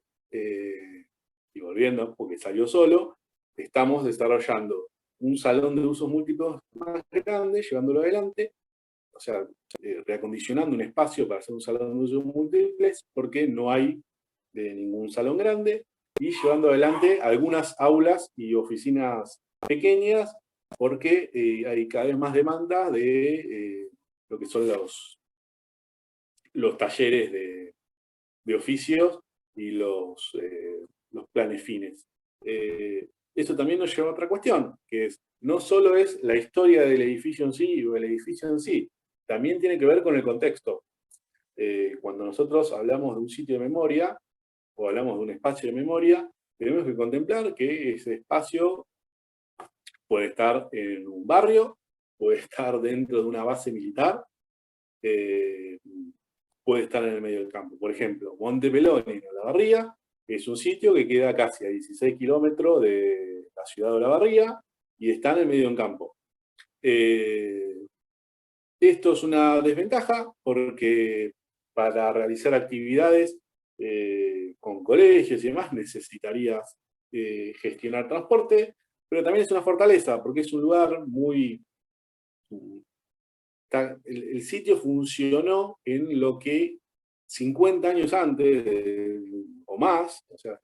y volviendo porque salió solo, estamos desarrollando un salón de usos múltiples más grande, llevándolo adelante, o sea, reacondicionando un espacio para hacer un salón de usos múltiples, porque no hay de ningún salón grande, y llevando adelante algunas aulas y oficinas pequeñas, porque hay cada vez más demanda de lo que son los talleres de oficios y los planes fines. Eso también nos lleva a otra cuestión, que es, no solo es la historia del edificio en sí o el edificio en sí, también tiene que ver con el contexto. Cuando nosotros hablamos de un sitio de memoria, o hablamos de un espacio de memoria, tenemos que contemplar que ese espacio puede estar en un barrio, puede estar dentro de una base militar, puede estar en el medio del campo. Por ejemplo, Monte Peloni en Olavarría es un sitio que queda casi a 16 kilómetros de la ciudad de Olavarría y está en el medio del campo. Esto es una desventaja porque para realizar actividades con colegios y demás necesitarías gestionar transporte, pero también es una fortaleza porque es un lugar muy... El sitio funcionó en lo que 50 años antes o más, o sea,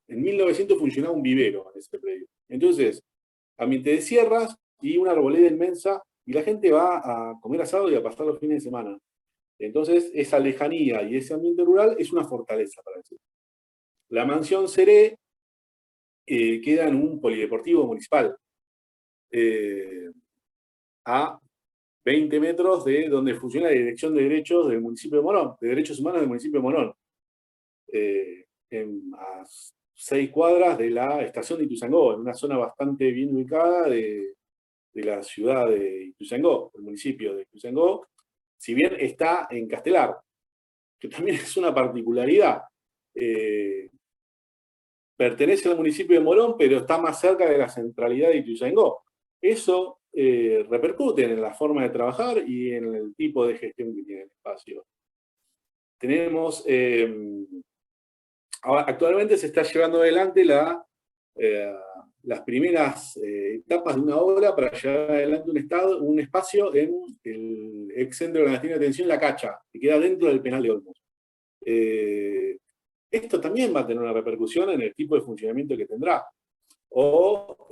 en 1900 funcionaba un vivero en ese predio. Entonces, ambiente de sierras y una arboleda inmensa, y la gente va a comer asado y a pasar los fines de semana. Entonces, esa lejanía y ese ambiente rural es una fortaleza para eso. La mansión Seré queda en un polideportivo municipal, a 20 metros de donde funciona la Dirección de Derechos del municipio de Morón, de Derechos Humanos del municipio de Morón, a 6 cuadras de la estación de Ituzaingó, en una zona bastante bien ubicada de la ciudad de Ituzaingó, el municipio de Ituzaingó, si bien está en Castelar, que también es una particularidad. Pertenece al municipio de Morón, pero está más cerca de la centralidad de Ituzaingó. Eso repercute en la forma de trabajar y en el tipo de gestión que tiene el espacio. Tenemos, actualmente se está llevando adelante las primeras etapas de una obra para llevar adelante un espacio en el ex centro clandestino de detención La Cacha, que queda dentro del penal de Olmos. Esto también va a tener una repercusión en el tipo de funcionamiento que tendrá. O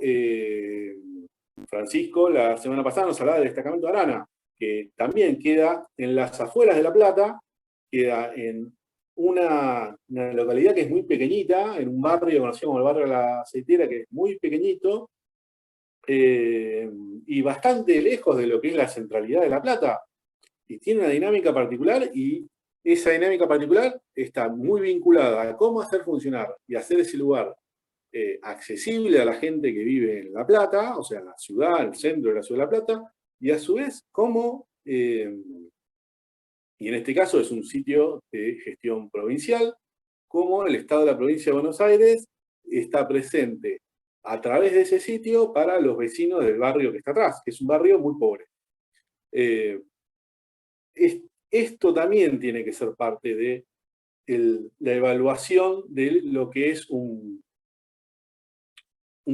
Francisco la semana pasada nos hablaba del destacamento de Arana, que también queda en las afueras de La Plata, queda en una localidad que es muy pequeñita, en un barrio conocido como el barrio de la Aceitera, que es muy pequeñito, y bastante lejos de lo que es la centralidad de La Plata, y tiene una dinámica particular, y esa dinámica particular está muy vinculada a cómo hacer funcionar y hacer ese lugar accesible a la gente que vive en La Plata, o sea, en la ciudad, el centro de la ciudad de La Plata, y a su vez cómo, y en este caso es un sitio de gestión provincial, cómo el Estado de la provincia de Buenos Aires está presente a través de ese sitio para los vecinos del barrio que está atrás, que es un barrio muy pobre. Esto también tiene que ser parte de la evaluación de lo que es un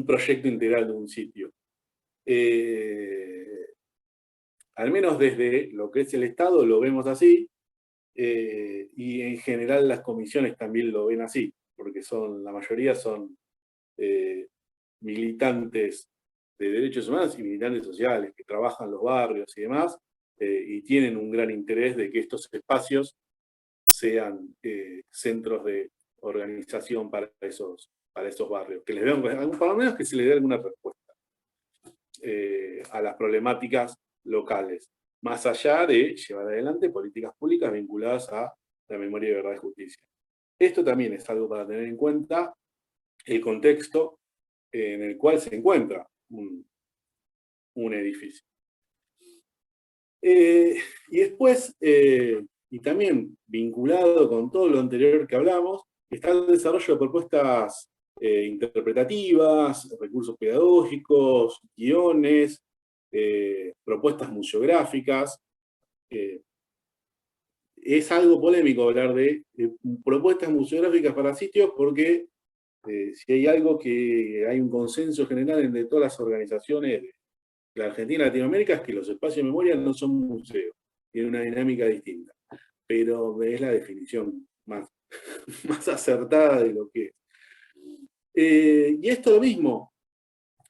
proyecto integral de un sitio. Al menos desde lo que es el Estado lo vemos así, y en general las comisiones también lo ven así, porque la mayoría son militantes de derechos humanos y militantes sociales que trabajan en los barrios y demás, y tienen un gran interés de que estos espacios sean centros de organización para esos barrios, que les den, por lo menos que se les dé alguna respuesta a las problemáticas locales, más allá de llevar adelante políticas públicas vinculadas a la memoria de verdad y justicia. Esto también es algo para tener en cuenta, el contexto en el cual se encuentra un edificio. Y después, y también vinculado con todo lo anterior que hablamos, está el desarrollo de propuestas interpretativas, recursos pedagógicos, guiones, propuestas museográficas. Es algo polémico hablar de propuestas museográficas para sitios porque si hay algo que hay un consenso general entre todas las organizaciones de la Argentina y Latinoamérica es que los espacios de memoria no son museos, tienen una dinámica distinta, pero es la definición más más acertada de lo que es. Y esto es lo mismo.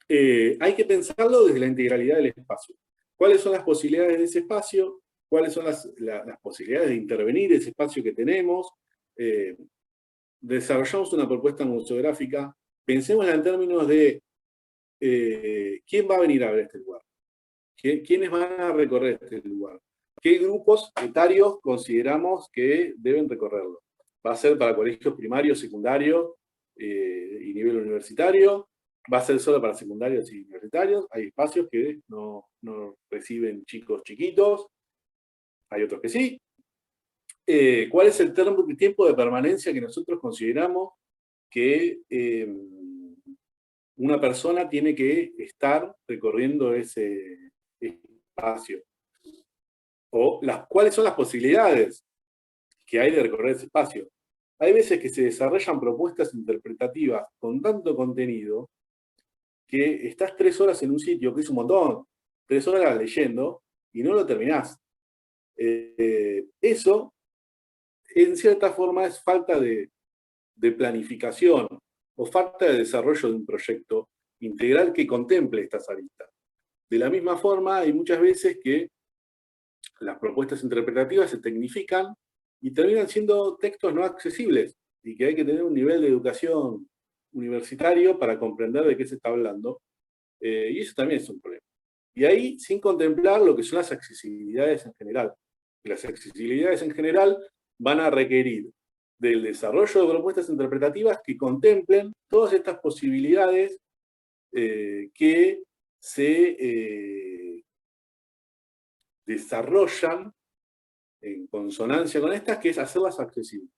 Hay que pensarlo desde la integralidad del espacio. ¿Cuáles son las posibilidades de ese espacio? ¿Cuáles son las posibilidades de intervenir ese espacio que tenemos? Desarrollamos una propuesta museográfica. Pensémosla en términos de quién va a venir a ver este lugar. ¿Quiénes van a recorrer este lugar? ¿Qué grupos etarios consideramos que deben recorrerlo? ¿Va a ser para colegios primarios, secundarios y nivel universitario? ¿Va a ser solo para secundarios y universitarios? Hay espacios que no reciben chicos chiquitos, hay otros que sí. ¿Cuál es el tiempo de permanencia que nosotros consideramos que una persona tiene que estar recorriendo ese espacio? O cuáles son las posibilidades que hay de recorrer ese espacio. Hay veces que se desarrollan propuestas interpretativas con tanto contenido que estás 3 horas en un sitio, que es un montón, 3 horas leyendo, y no lo terminás. Eso, en cierta forma, es falta de planificación o falta de desarrollo de un proyecto integral que contemple estas aristas. De la misma forma, hay muchas veces que las propuestas interpretativas se tecnifican y terminan siendo textos no accesibles, y que hay que tener un nivel de educación universitario para comprender de qué se está hablando, y eso también es un problema. Y ahí, sin contemplar lo que son las accesibilidades en general. Las accesibilidades en general van a requerir del desarrollo de propuestas interpretativas que contemplen todas estas posibilidades que se desarrollan en consonancia con estas, que es hacerlas accesibles.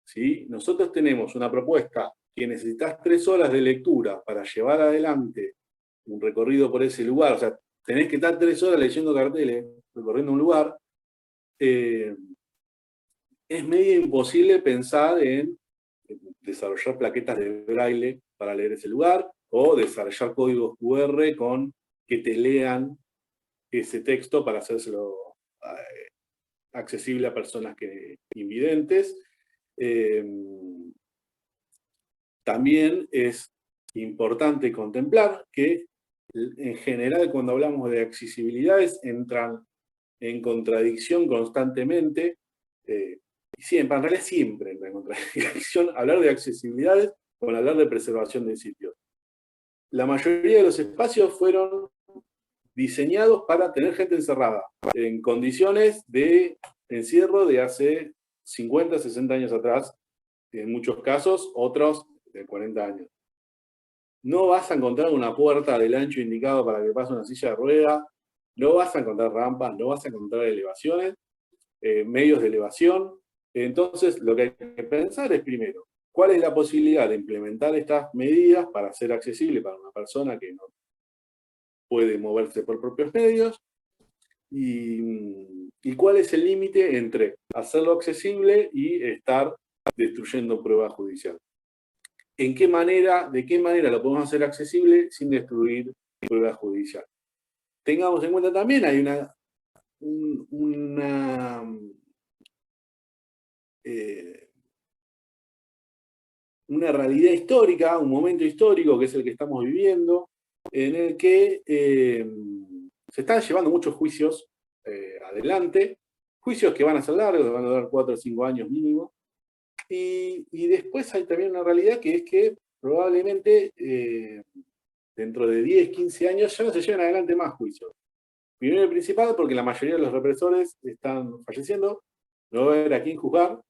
¿Sí? Nosotros tenemos una propuesta que necesitas 3 horas de lectura para llevar adelante un recorrido por ese lugar, o sea, tenés que estar 3 horas leyendo carteles, recorriendo un lugar, es medio imposible pensar en desarrollar plaquetas de braille para leer ese lugar, o desarrollar códigos QR que te lean ese texto para hacérselo accesible a personas invidentes. También es importante contemplar que en general cuando hablamos de accesibilidades entran en contradicción constantemente, y siempre, en realidad siempre entra en contradicción hablar de accesibilidades con hablar de preservación de sitios. La mayoría de los espacios fueron diseñados para tener gente encerrada, en condiciones de encierro de hace 50, 60 años atrás, en muchos casos, otros de 40 años. No vas a encontrar una puerta del ancho indicado para que pase una silla de rueda, no vas a encontrar rampas, no vas a encontrar elevaciones, medios de elevación. Entonces, lo que hay que pensar es, primero, ¿cuál es la posibilidad de implementar estas medidas para ser accesible para una persona que no puede moverse por propios medios? ¿Y cuál es el límite entre hacerlo accesible y estar destruyendo prueba judicial? ¿De qué manera lo podemos hacer accesible sin destruir prueba judicial? Tengamos en cuenta también, hay una realidad histórica, un momento histórico que es el que estamos viviendo, en el que se están llevando muchos juicios adelante, juicios que van a ser largos, van a durar 4 o 5 años mínimo, y después hay también una realidad que es que probablemente dentro de 10, 15 años ya no se lleven adelante más juicios. Primero y principal porque la mayoría de los represores están falleciendo, no va a haber a quién juzgar,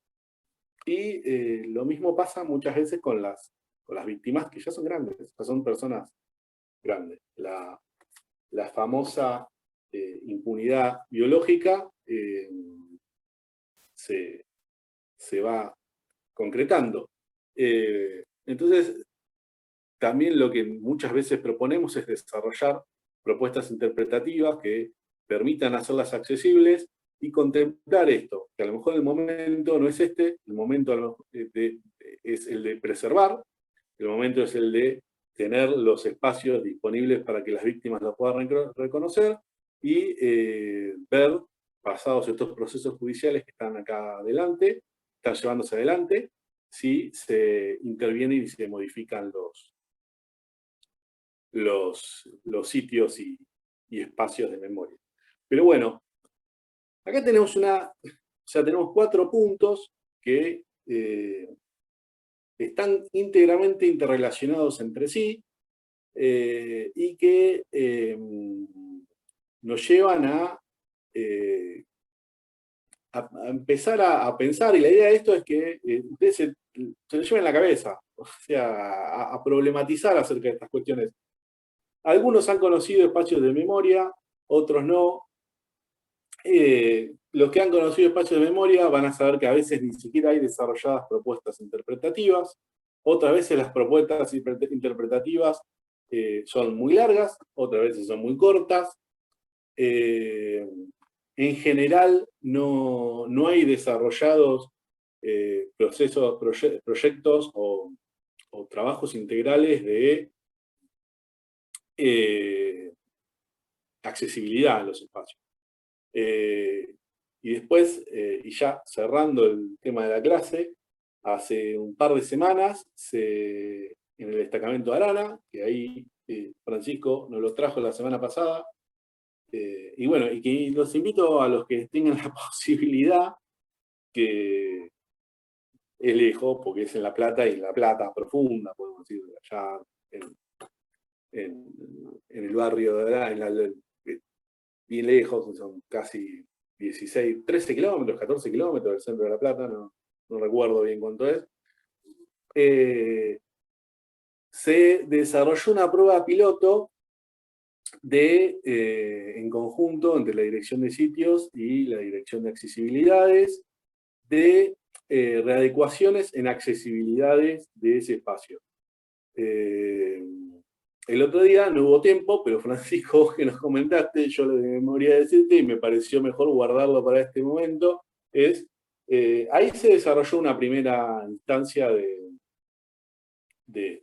y lo mismo pasa muchas veces con las víctimas que ya son grandes, ya son personas grandes. La famosa impunidad biológica se va concretando. Entonces, también lo que muchas veces proponemos es desarrollar propuestas interpretativas que permitan hacerlas accesibles y contemplar esto, que a lo mejor el momento no es el momento es el de preservar, el momento es el de tener los espacios disponibles para que las víctimas los puedan reconocer y ver, pasados estos procesos judiciales que están acá adelante, estar llevándose adelante si se intervienen y se modifican los sitios y espacios de memoria. Pero bueno, acá tenemos tenemos 4 puntos que están íntegramente interrelacionados entre sí y que nos llevan a empezar a pensar, y la idea de esto es que ustedes se lo lleven en la cabeza, o sea, a problematizar acerca de estas cuestiones. Algunos han conocido espacios de memoria, otros no. Los que han conocido espacios de memoria van a saber que a veces ni siquiera hay desarrolladas propuestas interpretativas, otras veces las propuestas interpretativas son muy largas, otras veces son muy cortas. En general no hay desarrollados proyectos o trabajos integrales de accesibilidad a los espacios. Y después, y ya cerrando el tema de la clase, hace un par de semanas, en el destacamento de Arana, que ahí Francisco nos lo trajo la semana pasada, y bueno, y que los invito a los que tengan la posibilidad, que es lejos, porque es en La Plata, y en La Plata profunda, podemos decir, allá en el barrio de Arana, bien lejos, son casi 16, 13 kilómetros, 14 kilómetros del centro de La Plata, no recuerdo bien cuánto es. Se desarrolló una prueba piloto en conjunto entre la Dirección de Sitios y la Dirección de Accesibilidades, de readecuaciones en accesibilidades de ese espacio. El otro día no hubo tiempo, pero Francisco, que nos comentaste, yo lo de memoria decirte, y me pareció mejor guardarlo para este momento, ahí se desarrolló una primera instancia de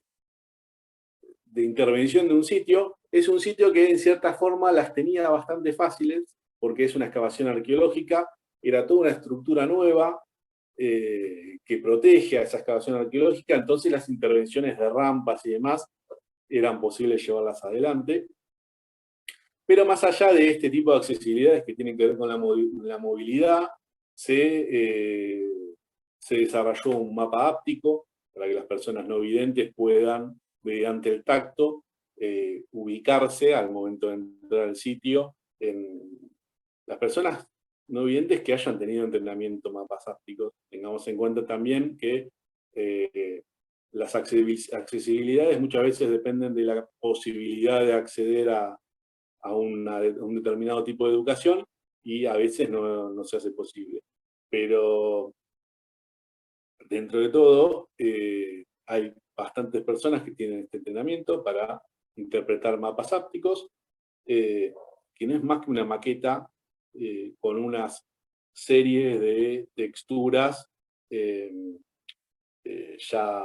intervención de un sitio. Es un sitio que en cierta forma las tenía bastante fáciles, porque es una excavación arqueológica, era toda una estructura nueva, que protege a esa excavación arqueológica, entonces las intervenciones de rampas y demás eran posibles llevarlas adelante. Pero más allá de este tipo de accesibilidades que tienen que ver con la movilidad, se desarrolló un mapa áptico para que las personas no videntes puedan, mediante el tacto, ubicarse al momento de entrar al sitio. Las personas no videntes que hayan tenido entrenamiento mapas ápticos, tengamos en cuenta también que las accesibilidades muchas veces dependen de la posibilidad de acceder a un determinado tipo de educación, y a veces no se hace posible. Pero dentro de todo, hay bastantes personas que tienen este entrenamiento para interpretar mapas ápticos, que no es más que una maqueta con unas series de texturas ya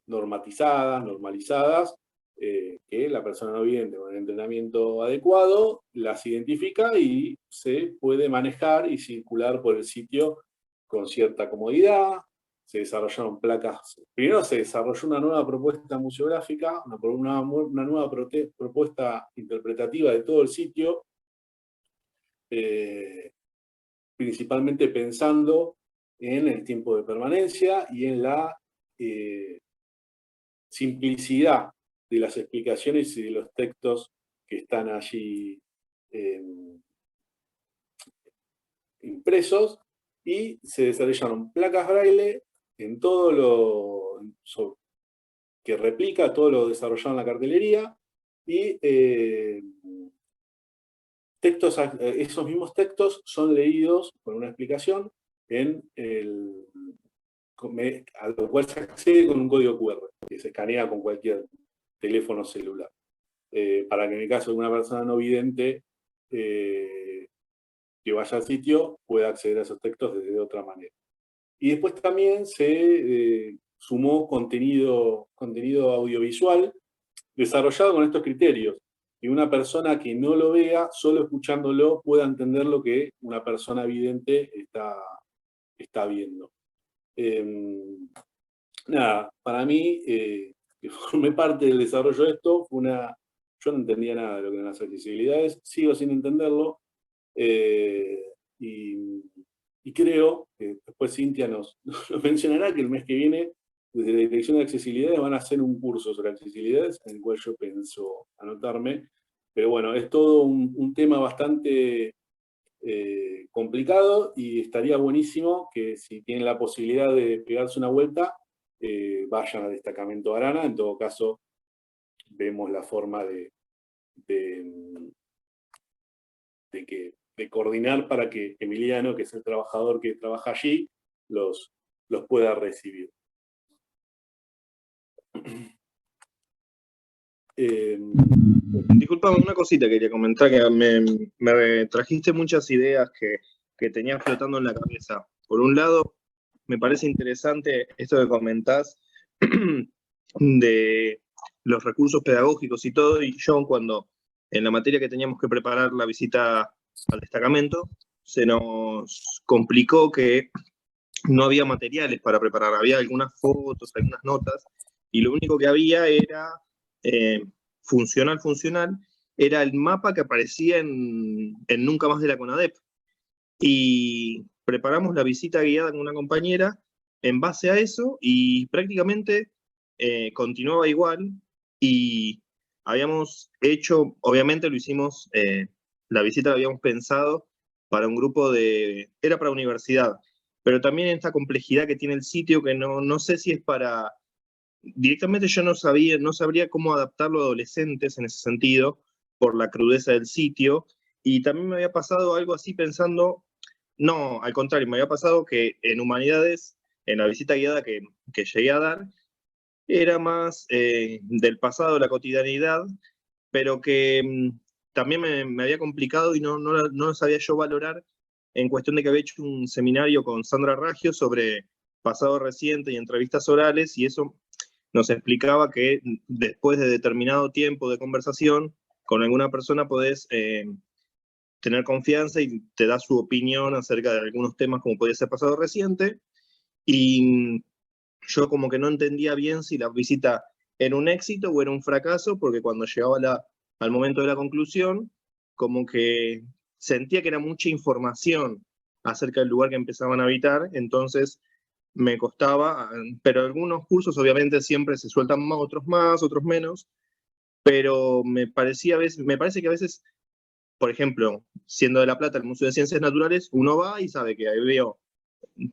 normalizadas, que la persona no vidente con el entrenamiento adecuado las identifica y se puede manejar y circular por el sitio con cierta comodidad. Se desarrollaron placas. Primero se desarrolló una nueva propuesta museográfica, una nueva propuesta interpretativa de todo el sitio, principalmente pensando en el tiempo de permanencia y en la simplicidad de las explicaciones y de los textos que están allí impresos, y se desarrollaron placas braille en todo que replica todo lo desarrollado en la cartelería, y esos mismos textos son leídos con una explicación a lo cual se accede con un código QR, que se escanea con cualquier teléfono celular. Para que en el caso de una persona no vidente que vaya al sitio pueda acceder a esos textos de otra manera. Y después también se sumó contenido audiovisual desarrollado con estos criterios, que una persona que no lo vea, solo escuchándolo, pueda entender lo que una persona vidente está viendo. Nada, para mí, que formé parte del desarrollo de esto, yo no entendía nada de lo que eran las accesibilidades, sigo sin entenderlo, y creo que después Cintia nos mencionará que el mes que viene, desde la Dirección de Accesibilidades, van a hacer un curso sobre accesibilidades, en el cual yo pienso anotarme, pero bueno, es todo un tema bastante complicado, y estaría buenísimo que si tienen la posibilidad de pegarse una vuelta, vayan al destacamento Arana. En todo caso, vemos la forma de coordinar para que Emiliano, que es el trabajador que trabaja allí, los pueda recibir. Disculpame, una cosita quería comentar, que me trajiste muchas ideas que tenía flotando en la cabeza. Por un lado, me parece interesante esto que comentás de los recursos pedagógicos y todo, y yo cuando en la materia que teníamos que preparar la visita al destacamento, se nos complicó que no había materiales para preparar, había algunas fotos, algunas notas, y lo único que había era funcional, era el mapa que aparecía en Nunca Más de la CONADEP. Y preparamos la visita guiada con una compañera en base a eso, y prácticamente continuaba igual, y habíamos hecho, obviamente lo hicimos, la visita la habíamos pensado para un grupo era para universidad, pero también esta complejidad que tiene el sitio, que no sé si es para, directamente yo no sabría cómo adaptarlo a adolescentes en ese sentido, por la crudeza del sitio, y también me había pasado algo así pensando, no, al contrario, me había pasado que en humanidades, en la visita guiada que llegué a dar, era más del pasado, la cotidianidad, pero que también me había complicado y no lo sabía yo valorar, en cuestión de que había hecho un seminario con Sandra Raggio sobre pasado reciente y entrevistas orales, y eso nos explicaba que después de determinado tiempo de conversación con alguna persona podés tener confianza y te da su opinión acerca de algunos temas como podía ser pasado reciente, y yo como que no entendía bien si la visita era un éxito o era un fracaso, porque cuando llegaba al momento de la conclusión, como que sentía que era mucha información acerca del lugar que empezaban a habitar, entonces me costaba, pero algunos cursos obviamente siempre se sueltan más, otros menos, pero me parece que a veces, por ejemplo, siendo de La Plata el Museo de Ciencias Naturales, uno va y sabe que ahí veo,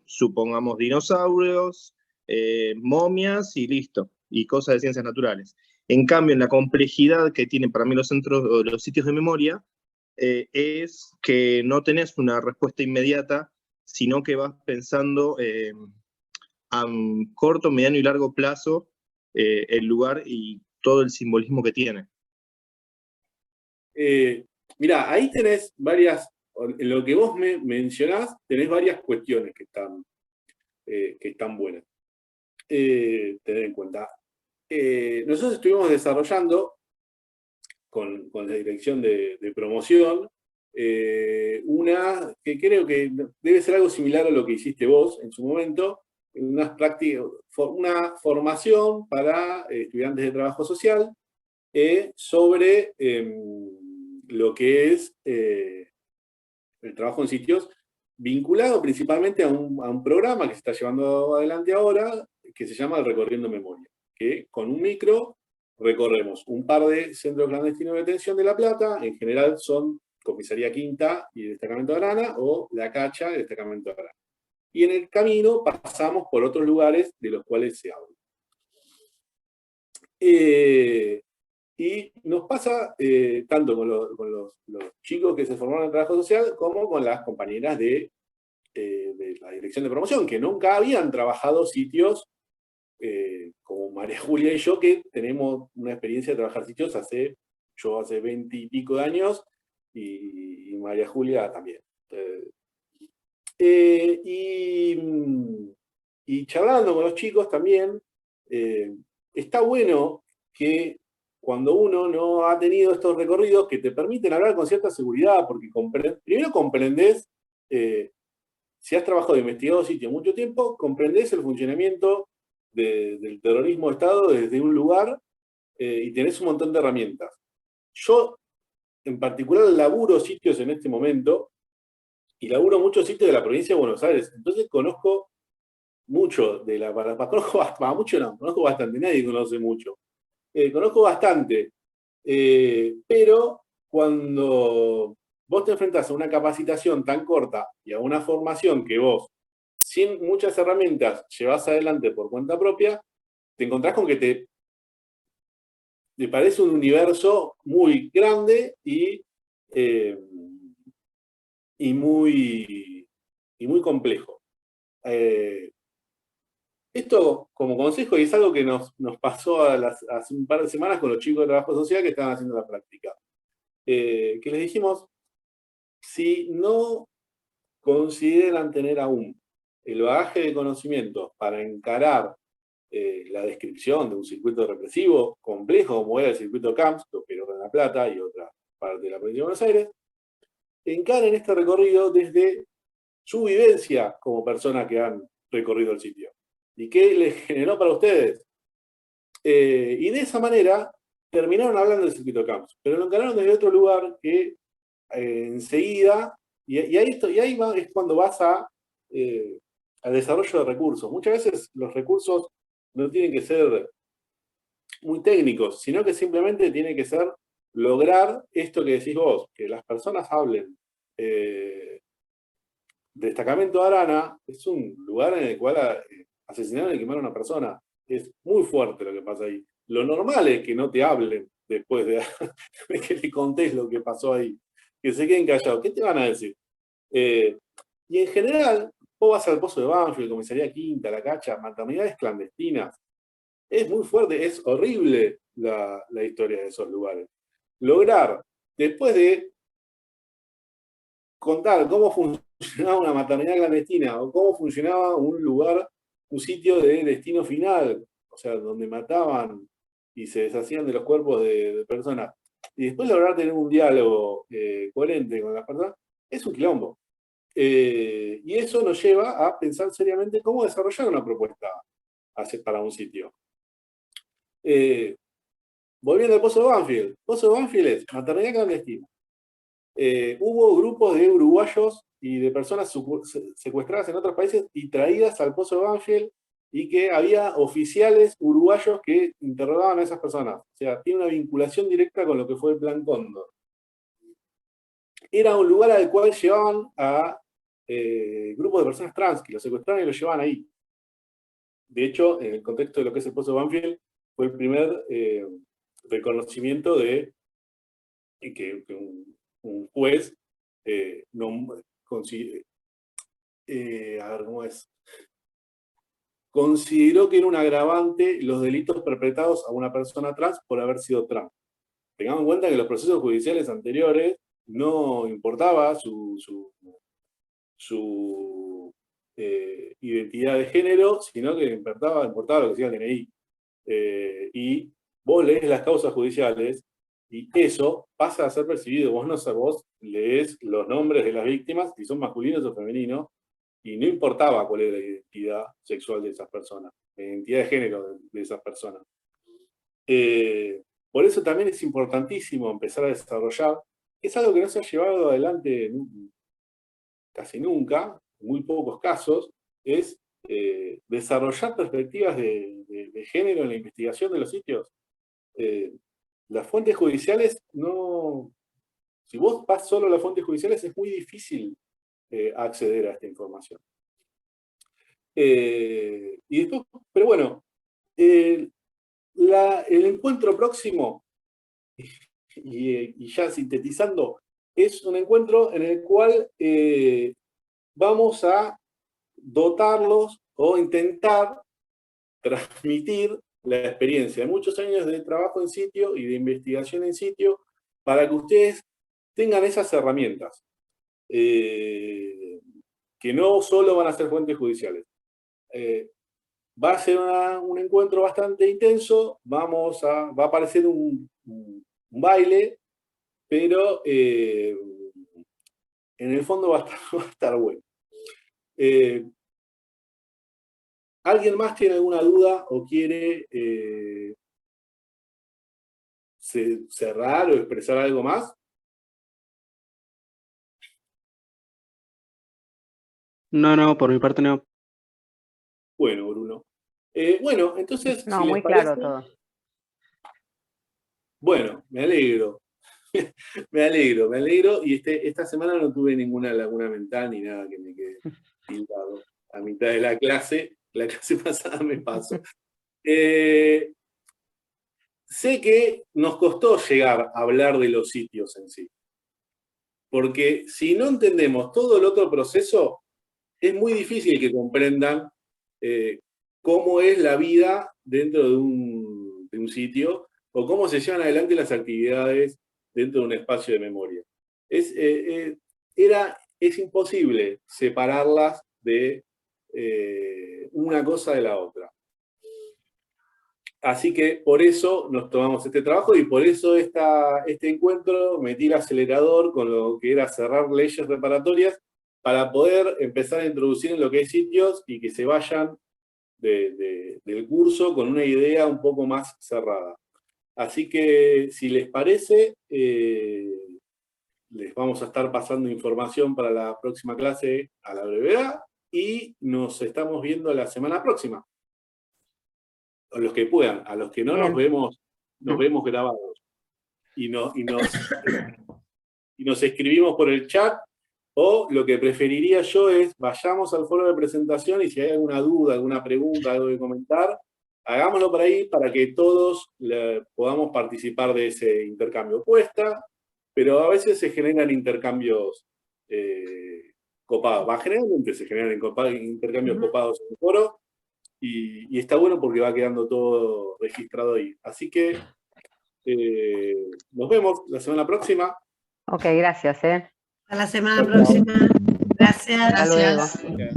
supongamos, dinosaurios, momias y listo, y cosas de ciencias naturales. En cambio, en la complejidad que tienen para mí los centros o los sitios de memoria, es que no tenés una respuesta inmediata, sino que vas pensando a corto, mediano y largo plazo el lugar y todo el simbolismo que tiene. Mirá, ahí tenés varias, en lo que vos me mencionás, tenés varias cuestiones que están buenas. Tener en cuenta. Nosotros estuvimos desarrollando con la dirección de promoción una que creo que debe ser algo similar a lo que hiciste vos en su momento, una formación para estudiantes de trabajo social sobre lo que es el trabajo en sitios, vinculado principalmente a un programa que se está llevando adelante ahora, que se llama el Recorriendo Memoria, que con un micro recorremos un par de centros clandestinos de detención de La Plata, en general son Comisaría Quinta y el Destacamento de Arana, o La Cacha y el Destacamento de Arana. Y en el camino pasamos por otros lugares de los cuales se habla. Y nos pasa tanto con los chicos que se formaron en trabajo social, como con las compañeras de la dirección de promoción, que nunca habían trabajado sitios como María Julia y yo, que tenemos una experiencia de trabajar sitios yo hace 20 y pico de años, y María Julia también. Y charlando con los chicos también, está bueno que cuando uno no ha tenido estos recorridos que te permiten hablar con cierta seguridad, porque primero comprendés si has trabajado de investigado sitio mucho tiempo, comprendés el funcionamiento del terrorismo de Estado desde un lugar y tenés un montón de herramientas. Yo, en particular, laburo sitios en este momento y laburo muchos sitios de la provincia de Buenos Aires. Entonces conozco mucho de la... conozco bastante, nadie conoce mucho. Conozco bastante, pero cuando vos te enfrentás a una capacitación tan corta y a una formación que vos, sin muchas herramientas, llevás adelante por cuenta propia, te encontrás con que te parece un universo muy grande y muy complejo. Esto como consejo, y es algo que nos pasó hace un par de semanas con los chicos de trabajo social que estaban haciendo la práctica. Que les dijimos, si no consideran tener aún el bagaje de conocimientos para encarar la descripción de un circuito represivo complejo, como era el circuito CAMPS, que operó en La Plata y otra parte de la provincia de Buenos Aires, encaren este recorrido desde su vivencia como personas que han recorrido el sitio. ¿Y qué les generó para ustedes? Y de esa manera terminaron hablando del circuito CAMPS, pero lo encararon desde otro lugar que enseguida, y ahí es cuando vas al desarrollo de recursos. Muchas veces los recursos no tienen que ser muy técnicos, sino que simplemente tiene que ser lograr esto que decís vos, que las personas hablen. Destacamento de Arana es un lugar en el cual asesinaron y quemaron a una persona. Es muy fuerte lo que pasa ahí. Lo normal es que no te hablen después de que le contés lo que pasó ahí. Que se queden callados. ¿Qué te van a decir? Y en general, vos vas al Pozo de Banfield, Comisaría Quinta, La Cacha, maternidades clandestinas. Es muy fuerte, es horrible la historia de esos lugares. Lograr, después de contar cómo funcionaba una maternidad clandestina o cómo funcionaba un lugar, un sitio de destino final, o sea, donde mataban y se deshacían de los cuerpos de personas, y después lograr tener un diálogo coherente con las personas, es un quilombo. Y eso nos lleva a pensar seriamente cómo desarrollar una propuesta para un sitio. Volviendo al Pozo de Banfield. Pozo de Banfield es maternidad clandestina. Hubo grupos de uruguayos y de personas secuestradas en otros países y traídas al Pozo de Banfield, y que había oficiales uruguayos que interrogaban a esas personas. O sea, tiene una vinculación directa con lo que fue el Plan Cóndor. Era un lugar al cual llevaban a grupos de personas trans, que los secuestraban y los llevaban ahí. De hecho, en el contexto de lo que es el Pozo de Banfield, fue el primer reconocimiento de que un juez consideró que era un agravante los delitos perpetrados a una persona trans por haber sido trans. Tengamos en cuenta que los procesos judiciales anteriores no importaba su identidad de género, sino que importaba lo que decía el DNI. Y vos lees las causas judiciales y eso pasa a ser percibido. Vos lees los nombres de las víctimas, si son masculinos o femeninos, y no importaba cuál era la identidad sexual de esas personas, la identidad de género de esas personas. Por eso también es importantísimo empezar a desarrollar, que es algo que no se ha llevado adelante casi nunca, en muy pocos casos, es desarrollar perspectivas de género en la investigación de los sitios. Las fuentes judiciales no... Si vos vas solo a las fuentes judiciales es muy difícil acceder a esta información. Y después, pero bueno, el encuentro próximo, y ya sintetizando, es un encuentro en el cual vamos a dotarlos o intentar transmitir la experiencia de muchos años de trabajo en sitio y de investigación en sitio para que ustedes tengan esas herramientas, que no solo van a ser fuentes judiciales. Va a ser un encuentro bastante intenso, va a aparecer un baile, pero en el fondo va a estar bueno. ¿Alguien más tiene alguna duda o quiere cerrar o expresar algo más? No, por mi parte no. Bueno, Bruno. Bueno, entonces, No, si les muy claro parece, todo. bueno, me alegro. Me alegro. Y esta semana no tuve ninguna laguna mental ni nada que me quede tildado a mitad de la clase. La clase pasada me pasó. Sé que nos costó llegar a hablar de los sitios en sí. Porque si no entendemos todo el otro proceso, es muy difícil que comprendan cómo es la vida dentro de un sitio o cómo se llevan adelante las actividades dentro de un espacio de memoria. Es imposible separarlas de una cosa de la otra. Así que por eso nos tomamos este trabajo y por eso este encuentro metí el acelerador con lo que era cerrar leyes reparatorias para poder empezar a introducir en lo que es sitios y que se vayan del curso con una idea un poco más cerrada. Así que, si les parece, les vamos a estar pasando información para la próxima clase a la brevedad y nos estamos viendo la semana próxima. A los que puedan, a los que no nos vemos grabados. Y nos escribimos por el chat, o lo que preferiría yo es, vayamos al foro de presentación y si hay alguna duda, alguna pregunta, algo que comentar, hagámoslo por ahí para que todos podamos participar de ese intercambio. Cuesta, pero a veces se generan intercambios copados. Generalmente se generan intercambios copados en el foro, y está bueno porque va quedando todo registrado ahí. Así que nos vemos la semana próxima. Ok, gracias. Hasta la semana próxima. Gracias. Hasta luego. Gracias.